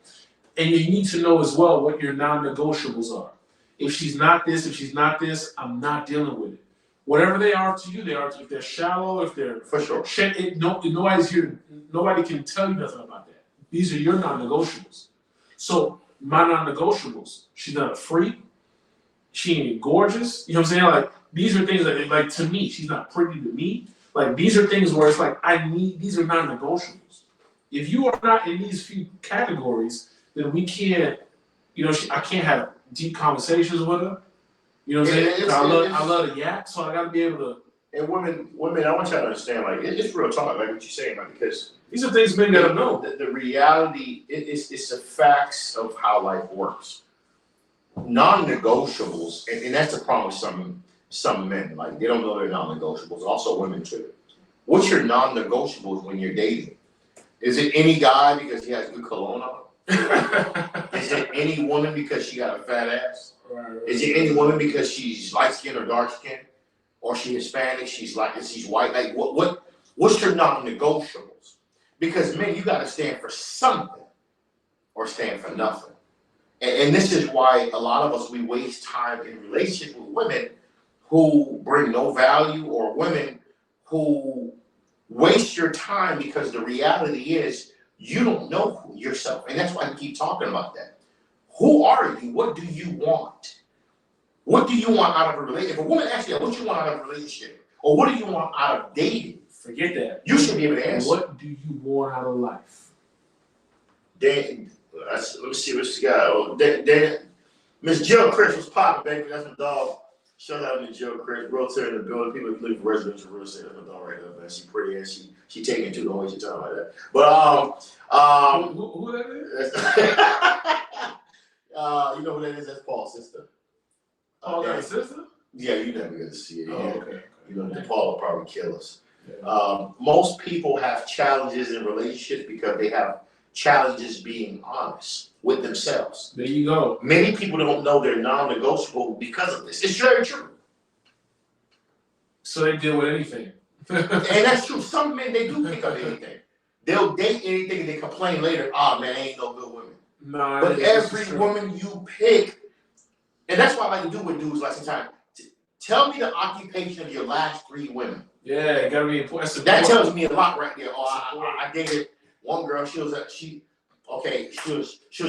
And you need to know as well what your non-negotiables are. If she's not this, I'm not dealing with it. Whatever they are to you, they are. If they're shallow, if they're for sure, nobody's here. Nobody can tell you nothing about that. These are your non-negotiables. So my non-negotiables. She's not a freak. She ain't gorgeous. You know what I'm saying? Like these are things that, like to me, she's not pretty to me. Like these are things where it's like these are non-negotiables. If you are not in these few categories, then we can't. You know, I can't have deep conversations with her. You know what I'm saying? I love to yak, so I got to be able to. And women, I want y'all to understand, like it's real talk, like what you're saying, like because these are things men gotta know. The reality, it's the facts of how life works. Non-negotiables, and that's the problem with some men. Like they don't know their non-negotiables. Also, women too. What's your non-negotiables when you're dating? Is it any guy because he has good cologne on? Is it any woman because she got a fat ass? Right. Is it any woman because she's light skinned or dark skinned, or she's Hispanic? She's white. Like what's your non-negotiables? Because men, you got to stand for something, or stand for nothing. And this is why a lot of us we waste time in relationships with women who bring no value, or women who waste your time because the reality is you don't know yourself, and that's why we keep talking about that. Who are you? What do you want? What do you want out of a relationship? If a woman asks you, what do you want out of a relationship? Or what do you want out of dating? Forget that. You should be able to answer. What do you want out of life? Let me see what she got. Oh, Miss Jill Chris was popping, baby. That's my dog. Shout out to Jill Chris. Realtor in the building. People looking for residential real estate. That's my dog right there, man. She pretty and she taking it too. Don't waste your time like that. But who that is? You know who that is? That's Paul's sister. Oh, that's sister? Yeah, you never get to see it. Oh, Yeah. okay. You know, Paul will probably kill us. Yeah. Most people have challenges in relationships because they have challenges being honest with themselves. There you go. Many people don't know they're non-negotiable because of this. It's very true. So they deal with anything. And that's true. Some men, they do pick up anything. They'll date anything and they complain later, oh man, ain't no good women. Nah, But every woman you pick, and that's what I like to do with dudes like sometimes. Tell me the occupation of your last 3 women. Yeah, it gotta be important. That tells me a lot right there. Oh, I dated one girl, she was a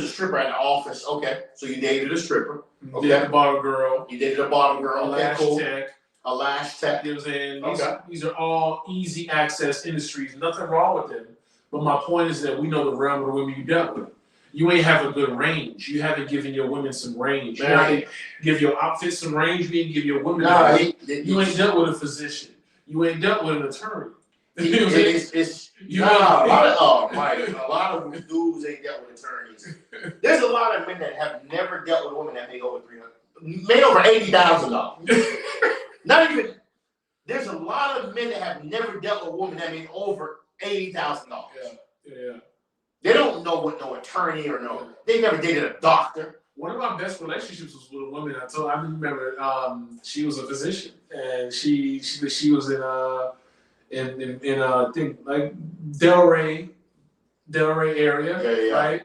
stripper at the office. Okay, so you dated a stripper. Okay. You dated a bottle girl. You dated a bottle girl. Okay, cool. Tech. A lash tech. You know what I'm saying? These are all easy access industries. Nothing wrong with them. But my point is that we know the realm of the women you dealt with. You ain't have a good range. You haven't given your women some range. You ain't give your outfit some range. You ain't give your women you ain't dealt with a physician. You ain't dealt with an attorney. You know what I'm saying? A lot of dudes ain't dealt with attorneys. There's a lot of men that have never dealt with a woman that made over $80,000. Not even. There's a lot of men that have never dealt with a woman that made over $80,000. Yeah. They don't know what no attorney or no. They never dated a doctor. One of my best relationships was with a woman. I remember she was a physician and she was in I think like Delray area, right?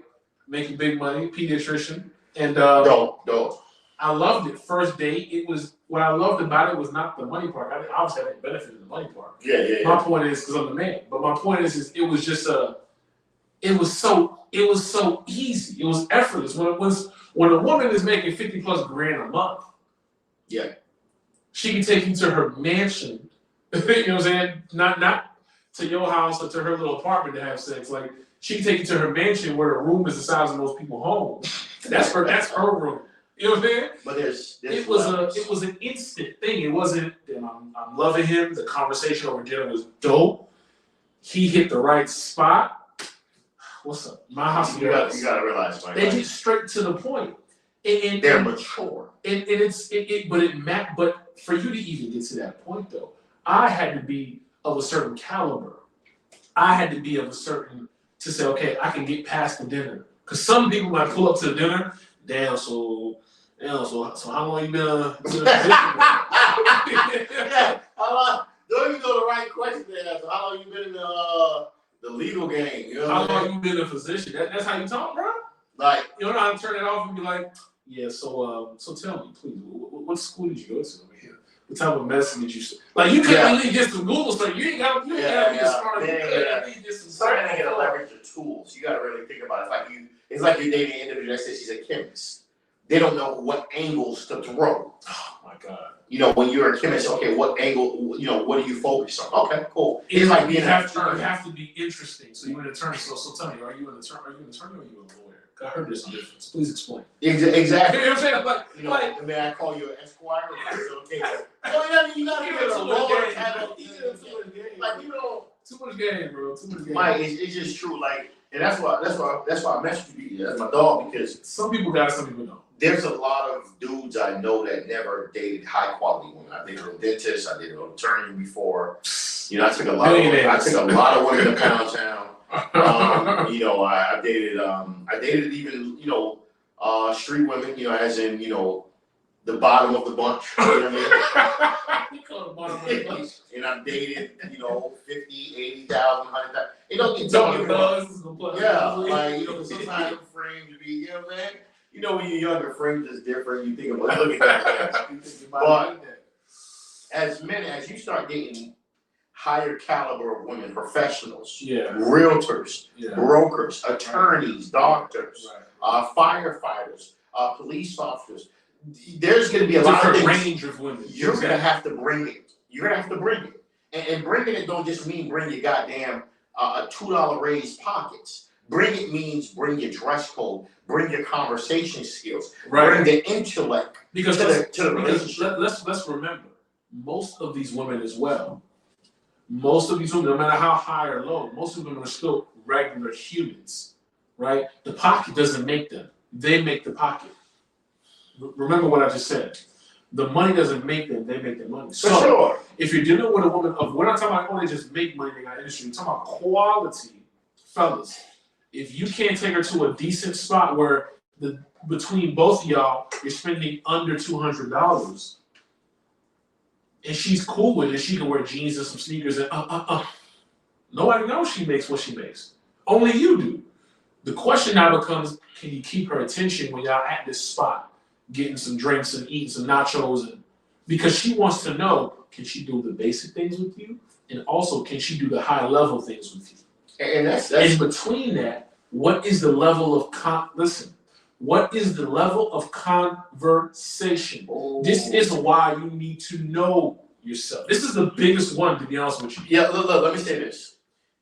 Making big money, pediatrician, and dope. I loved it. First date, it was what I loved about it was not the money part. I obviously I didn't benefit from the money part. Yeah. My point is because I'm the man, but my point is it was just it was so easy. It was effortless. When a woman is making 50 plus grand a month, yeah, she can take you to her mansion. You know what I'm saying? Not to your house or to her little apartment to have sex. Like she can take you to her mansion where the room is the size of most people's homes. That's her room. You know what I'm saying? But it was an instant thing. It wasn't. I'm loving him. The conversation over dinner was dope. He hit the right spot. What's up? My house. You gotta realize, they get straight to the point. And they're mature. But for you to even get to that point though, I had to be of a certain caliber. I had to be of a certain to say, okay, I can get past the dinner. Because some people might pull up to the dinner, so how long you been in a position? Yeah, don't even know the right question to ask. How long you been in the legal game? You know how long you been in a physician? That's how you talk, bro? Like, you don't know how to turn it off and be like, yeah, so tell me, please, what school did you go to over here? What type of medicine did you study? Like, you couldn't really get some Google stuff. You ain't got to be smart. You couldn't get some stuff. You got to leverage your tools. You got to really think about it. It's like you're dating an individual that says she's a chemist. They don't know what angles to throw. Oh, my God. You know, when you're a chemist, okay, what angle, what do you focus on? Okay, cool. It's like you have to be interesting. So you're an attorney. So tell me, are you an attorney or are you a lawyer? I heard there's a difference. Please explain. Exactly. You know what I'm saying? May I call you an esquire? Okay. You gotta get a lawyer. Too much game, bro. Too much game. Mike, it's just true. Like, and that's why I messaged you as my dog, because some people got it, some people don't. There's a lot of dudes I know that never dated high quality women. I dated a dentist, I dated an attorney before. I took a lot of women to Pound Town. I dated even street women, as in the bottom of the bunch. You know what I mean? You call the bottom of the bunch. And I've dated 50, 80,000, 100,000. It don't get done. Yeah, like sometimes frames to be, you know what I'm saying? When you're younger, frames is different. You think about looking at that. But as you start dating higher caliber of women, professionals, realtors, brokers, attorneys, doctors, firefighters, police officers, there's going to be a lot of things. Range of women. You're going to have to bring it. And bringing it don't just mean bring your goddamn $2 raised pockets. Bring it means bring your dress code, bring your conversation skills, bring the intellect to the relationship. Let's remember, most of these women as well, no matter how high or low, most of them are still regular humans, right? The pocket doesn't make them. They make the pocket. Remember what I just said. The money doesn't make them, they make the money. So, if you're dealing with a woman we're not talking about only just make money in our industry, we're talking about quality, fellas. If you can't take her to a decent spot where between both of y'all, you're spending under $200, and she's cool with it. She can wear jeans and some sneakers and Nobody knows she makes what she makes. Only you do. The question now becomes, can you keep her attention when y'all at this spot, getting some drinks and eating some nachos? And because she wants to know, can she do the basic things with you? And also, can she do the high level things with you? And that's in between that, what is the level of what is the level of conversation? Oh. This is why you need to know yourself. This is the biggest one, to be honest with you. Yeah, look, let me say this.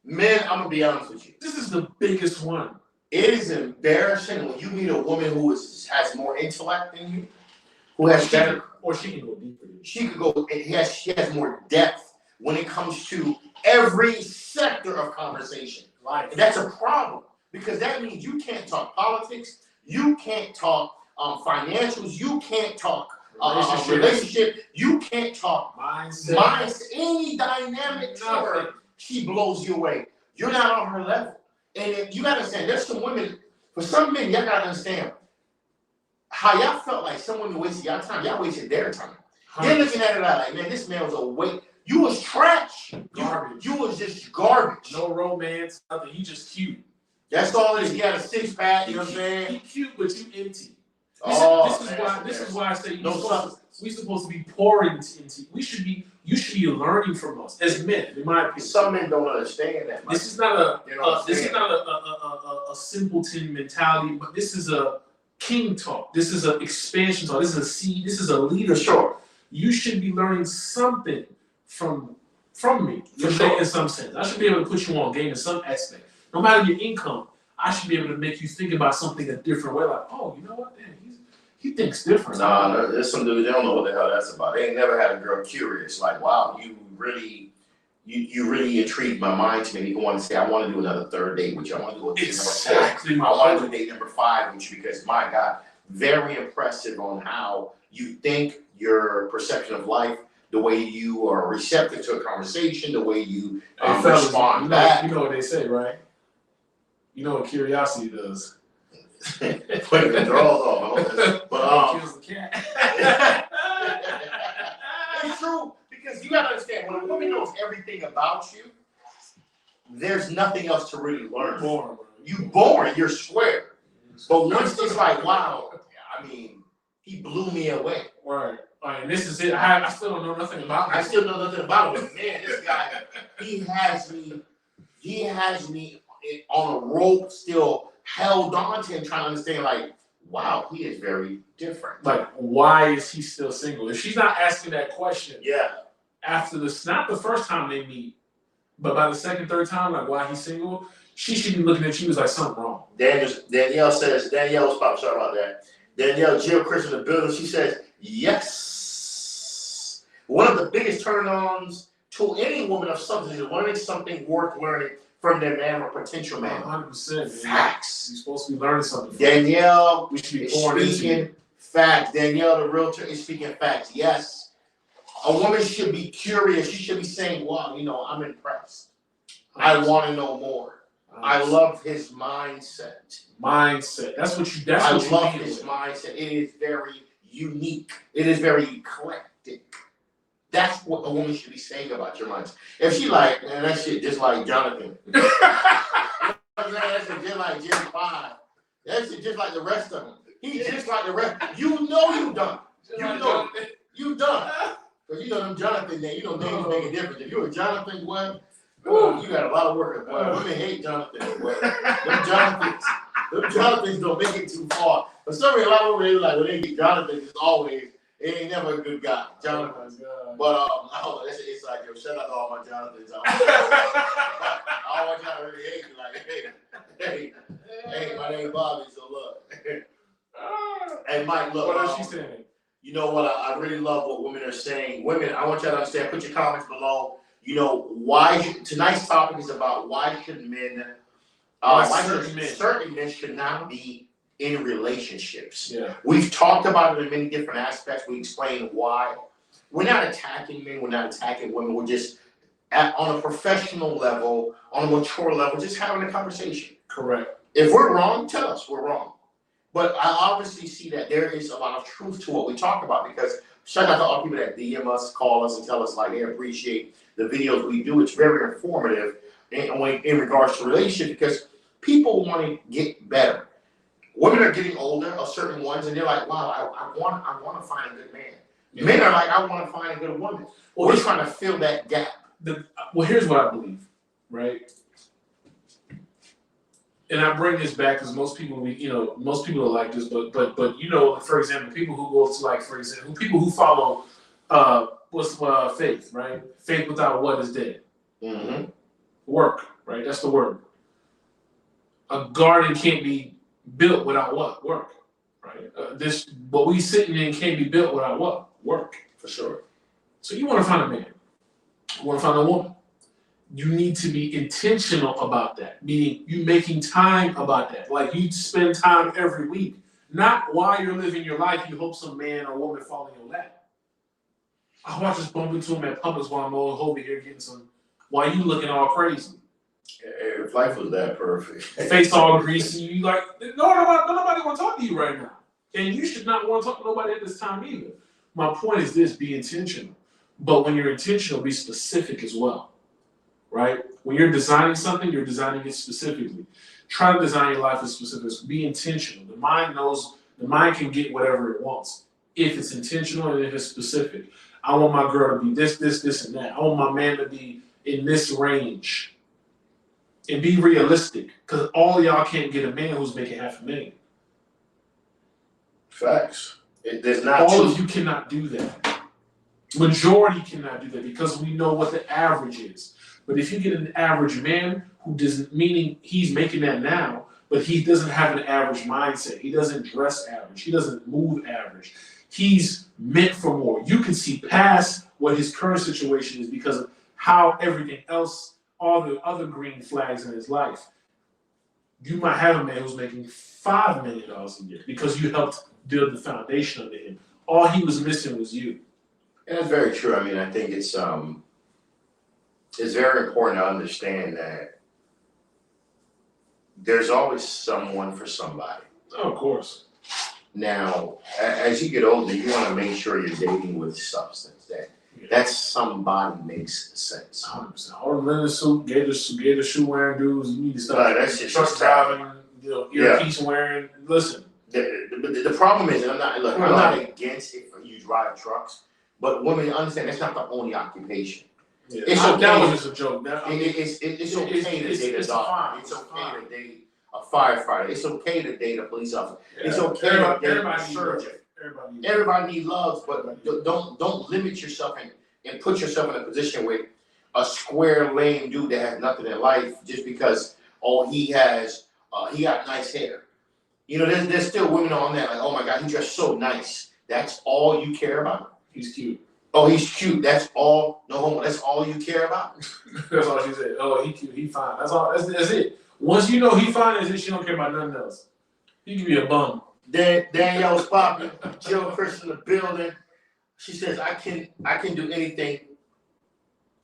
Men, I'm gonna be honest with you. This is the biggest one. It is embarrassing when you meet a woman who has more intellect than you, who has better, or she can go deeper. She could go. She has more depth when it comes to every sector of conversation. Right. And that's a problem because that means you can't talk politics, you can't talk financials, you can't talk relationship, you can't talk mindset, any dynamic to her. She blows you away. You're not on her level. And you gotta understand, there's some women, for some men, y'all gotta understand how y'all felt like some women wasted y'all time, y'all wasted their time. They're looking at it like, man, this man was a waste. You was trash. Garbage. You was just garbage. No romance, nothing. He just cute. That's all it is. He had a six pack, you know what I'm saying? He cute, but you empty. This is why I say we supposed to be pouring into. You should be learning from us as men, in my opinion. Some men don't understand that. This is not a simpleton mentality, but this is a king talk. This is an expansion talk. This is a seed. This is a leadership. Sure. You should be learning something from me, in some sense. I should be able to put you on game in some aspect. No matter your income, I should be able to make you think about something a different way. Like, oh, you know what? Damn, he thinks different. Nah, there's some dudes, they don't know what the hell that's about. They ain't never had a girl curious. Like, wow, you really intrigued my mind to me. You want to say, I want to do another third date with you. I want to do a date exactly number 4. I want to do date number 5 with you because, my God, very impressive on how you think, your perception of life, the way you are receptive to a conversation, the way you respond back. You know what they say, right? You know what curiosity does. Putting the drawers off. But kills the cat. It's true because you gotta understand when a woman knows everything about you, there's nothing else to really learn. You born, you're square. But once it's like, wow, I mean, he blew me away. Right. And this is it. I still don't know nothing about him. I still know nothing about him. But man, this guy, he has me on a rope, still held on to him, trying to understand, like, wow, he is very different. Like, why is he still single? If she's not asking that question, after this, not the first time they meet, but by the second, third time, like, why he's single, she should be looking at you as like something wrong. Danielle was probably sorry about that. Danielle Jill Chris in the building, she says, yes. One of the biggest turn-ons to any woman of substance is learning something worth learning from their man or potential man. 100%. Facts. You're supposed to be learning something. Danielle we should be speaking facts. Danielle, the realtor, is speaking facts. Yes. A woman should be curious. She should be saying, wow, you know, I'm impressed. I want to know more. I love his mindset. That's what you love his mindset. It is very unique. It is very eclectic. That's what a woman should be saying about your mindset. If she like, man, that shit just like Jonathan. That shit just like Jerry Pine. That shit just like the rest of them. He's just like the rest. You know you done. You done. Because you know them Jonathan names, you know names make a difference. If you're a Jonathan, what? You got a lot of work. Women hate Jonathan. Them Jonathans don't make it too far. But some a lot of women like when they get Jonathan, it's always it ain't never a good guy. Jonathan. But I don't know, that's an inside joke. Shout out to all my Jonathans. I don't want y'all to really hate me like, hey, my name Bobby, so look. Hey Mike, look. What is she saying? You know what? I really love what women are saying. Women, I want y'all to understand, put your comments below. You know, tonight's topic is about why should men, certain men should not be in relationships. Yeah. We've talked about it in many different aspects. We explain why. We're not attacking men, we're not attacking women. We're just on a professional level, on a mature level, just having a conversation. Correct. If we're wrong, tell us we're wrong. But I obviously see that there is a lot of truth to what we talk about because Shout out to all people that DM us, call us, and tell us like they appreciate the videos we do. It's very informative in regards to relationships because people want to get better. Women are getting older, of certain ones, and they're like, wow, I want to find a good man. Yeah. Men are like, I want to find a good woman. Well, we're trying to fill that gap. Well, here's what I believe, right? And I bring this back because most people are like this, but for example, people who go to like, for example, people who follow faith, right? Faith without what is dead. Mm-hmm. Work, right? That's the word. A garden can't be built without what? Work, right? What we sitting in can't be built without what? Work. For sure. So you want to find a man. You want to find a woman. You need to be intentional about that, meaning you making time about that. Like you spend time every week, not while you're living your life, you hope some man or woman fall in your lap. I watch just bump into him at Publix while I'm over here getting some, while you looking all crazy. If life was that perfect. Face all greasy, you like, nobody want to talk to you right now. And you should not want to talk to nobody at this time either. My point is this, be intentional. But when you're intentional, be specific as well, right? When you're designing something, you're designing it specifically. Try to design your life as specific. Be intentional. The mind can get whatever it wants if it's intentional and if it's specific. I want my girl to be this, and that. I want my man to be in this range. And be realistic, because all y'all can't get a man who's making $500,000. Facts. There's not all of you cannot do that. Majority cannot do that because we know what the average is. But if you get an average man who doesn't, meaning he's making that now, but he doesn't have an average mindset. He doesn't dress average. He doesn't move average. He's meant for more. You can see past what his current situation is because of how everything else, all the other green flags in his life. You might have a man who's making $5 million a year because you helped build the foundation under him. All he was missing was you. And that's very true. I mean, I think it's very important to understand that there's always someone for somebody. Oh, of course. Now, as you get older, you want to make sure you're dating with substance. That somebody makes sense. 100%. All the linen suit, gator shoe wearing dudes, you need to start truck driving, earpiece wearing. Listen. The problem is, and I'm not against it for you drive trucks, but women understand that's not the only occupation. Yeah. It's okay. That was just a joke. It's okay to date a doctor. It's okay to date a firefighter. It's okay to date a police officer. Yeah. It's okay to date a surgeon. Everybody needs love, but don't limit yourself and put yourself in a position with a square lame dude that has nothing in life just because he got nice hair. You know, there's still women on that like, oh my God, he dressed so nice. That's all you care about. He's cute. Oh, he's cute. That's all. No homo. That's all you care about. That's all she said. Oh, he cute. He fine. That's all. That's it. Once you know he fine, that's it. She don't care about nothing else. He can be a bum. Danielle's popping. Jill Chris in the building. She says, I can do anything.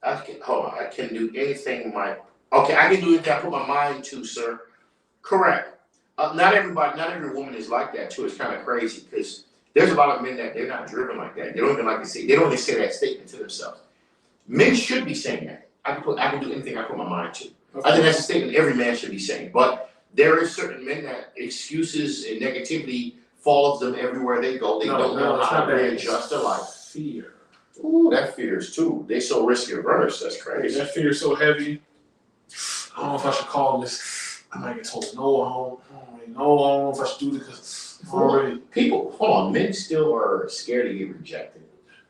I can do anything I can do anything I put my mind to, sir. Correct. Not every woman is like that too. It's kind of crazy because there's a lot of men that they're not driven like that. They don't even like to say. They don't even say that statement to themselves. Men should be saying that. I can do anything I put my mind to. Okay. I think that's a statement every man should be saying. But there is certain men that excuses and negativity follows them everywhere they go. They don't know how to readjust their life. Fear. Ooh, that fear is too. They so risk averse. That's crazy. That fear is so heavy. I don't know if I should call this. I might get told no home. I don't know if I should do this because people, hold on. Men still are scared to get rejected.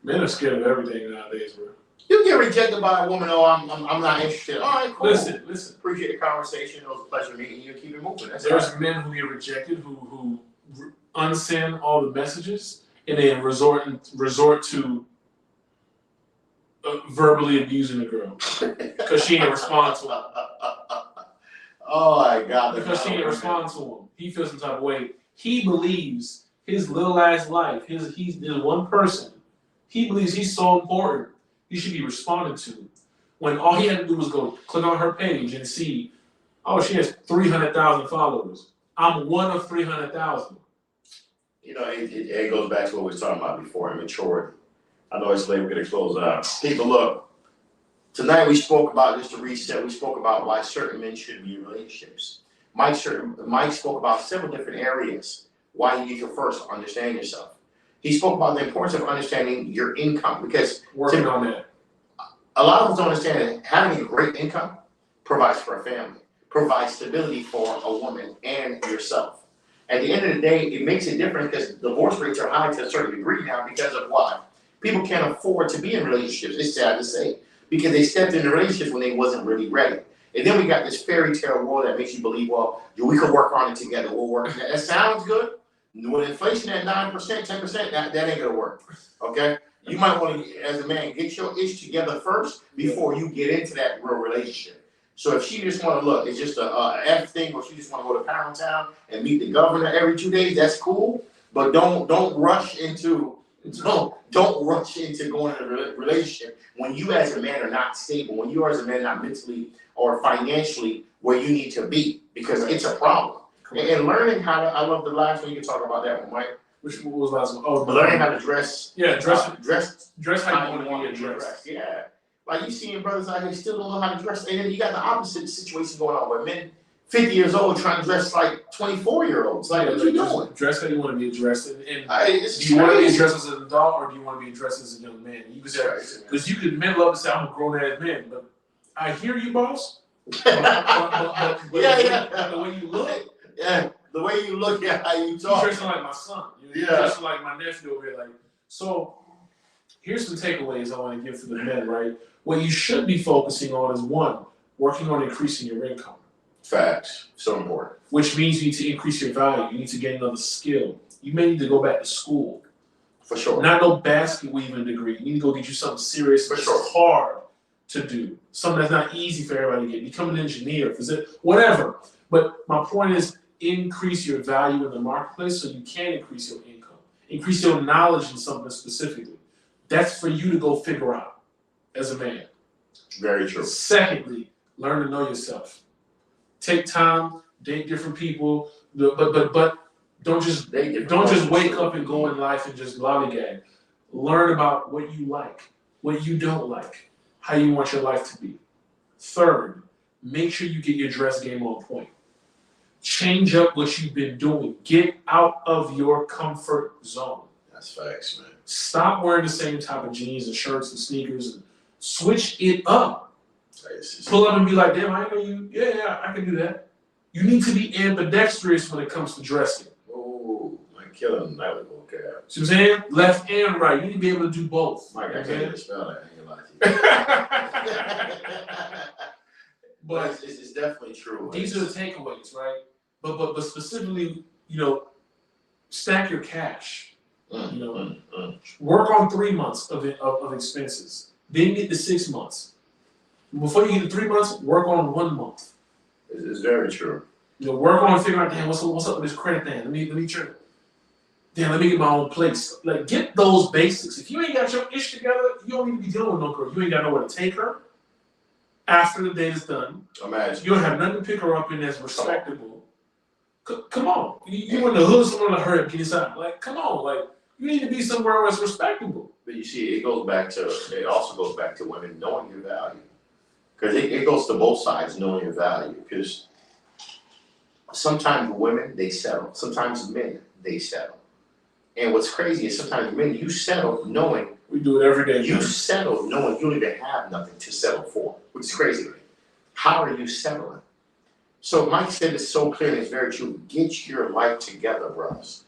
Men are scared of everything nowadays, bro. You get rejected by a woman. Oh, I'm not interested. All right, cool. Listen. Appreciate the conversation. It was a pleasure meeting you. Keep it moving. There's men who get rejected who unsend all the messages and then resort to verbally abusing the girl because she ain't respond to him. Oh my God! Because she ain't respond to him. He feels some type of way. He believes his little ass life. He's one person. He believes he's so important. He should be responded to. When all he had to do was go click on her page and see, oh, she has 300,000 followers. I'm one of 300,000. You know, it goes back to what we were talking about before, immaturity. I know it's late, we're gonna close out. People, look, tonight we spoke about, just to reset, we spoke about why certain men should be in relationships. Mike spoke about several different areas why you need to first understand yourself. He spoke about the importance of understanding your income, because Working on that. a lot of us don't understand that having a great income provides for a family, provides stability for a woman and yourself. At the end of the day, it makes it different because divorce rates are high to a certain degree now because of what? People can't afford to be in relationships, it's sad to say, because they stepped into relationships when they wasn't really ready. And then we got this fairy tale world that makes you believe, well, we could work on it together, we'll work. That sounds good. With inflation at 9%, 10%, that ain't gonna work, okay? You might want to, as a man, get your ish together first before you get into that real relationship. So if she just want to look, it's just a F thing, or she just want to go to Pound Town and meet the governor every 2 days, that's cool. But don't rush into going into a relationship when you as a man are not stable, when you as a man not mentally or financially where you need to be, because it's a problem. And learning how to, I love the last one, you can talk about that one, Mike. Which was the last one? Oh, learning how to dress. Yeah, dress how how you want to be addressed. Yeah. Like you seeing brothers out here still don't know how to dress. And then you got the opposite situation going on where men 50 years old trying to dress like 24-year-olds. Like, what you doing? Dress how you want to be addressed. And do you want to be addressed as an adult, or do you want to be addressed as a young man? You could say, because you could men love to say, I'm a grown ass man, but I hear you, boss. but the way you look. Yeah, the way you look at how you talk. You're dressing like my son. You're dressing like my nephew over here. Like, so here's some takeaways I want to give to the men, right? What you should be focusing on is one, working on increasing your income. Facts. So important. Which means you need to increase your value. You need to get another skill. You may need to go back to school. For sure. Not no basket weaving degree. You need to go get you something serious that's hard to do. Something that's not easy for everybody to get. Become an engineer, whatever. But my point is, increase your value in the marketplace so you can increase your income. Increase your knowledge in something specifically. That's for you to go figure out as a man. Very true. Secondly, learn to know yourself. Take time, date different people, but don't just wake up and go in life and just lollygag. Learn about what you like, what you don't like, how you want your life to be. Third, make sure you get your dress game on point. Change up what you've been doing. Get out of your comfort zone. That's facts, man. Stop wearing the same type of jeans and shirts and sneakers and switch it up. Pull up and be like, damn, I know you. Yeah, I can do that. You need to be ambidextrous when it comes to dressing. Oh, I'm killing that with okay. See what I'm saying? Left and right. You need to be able to do both. Mike, I can't even spell that. I ain't gonna lie to you. But it's definitely true. These are the takeaways, right? But specifically, stack your cash. Work on 3 months of expenses. Then get to 6 months. Before you get to 3 months, work on 1 month. It's very true. Work on figuring out, damn, what's up with this credit thing? Let me check. Damn, let me get my own place. Like, get those basics. If you ain't got your ish together, you don't need to be dealing with no girl. You ain't got nowhere to take her after the date is done. Imagine. You don't have nothing to pick her up in that's respectable. Come on. You in the hood, someone like her, get inside. Like, come on. Like, you need to be somewhere where it's respectable. But you see, it also goes back to women knowing your value. Because it goes to both sides, knowing your value. Because sometimes women, they settle. Sometimes men, they settle. And what's crazy is sometimes men, you settle knowing. We do it every day. You settle knowing you don't even have nothing to settle for, which is crazy. How are you settling? So Mike said it's so clear and it's very true. Get your life together, brothers.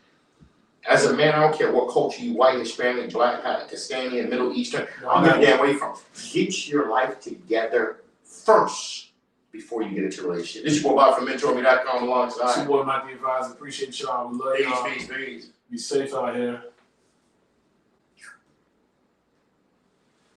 As a man, I don't care what culture you, white, Hispanic, black, Pakistani, Middle Eastern, I'm not damn away from. Get your life together first before you get into a relationship. This is your boy Bob from Mentourme.com alongside. It's your boy Mike the Advisor. Appreciate y'all. We love y'all. Peace. Be safe out here.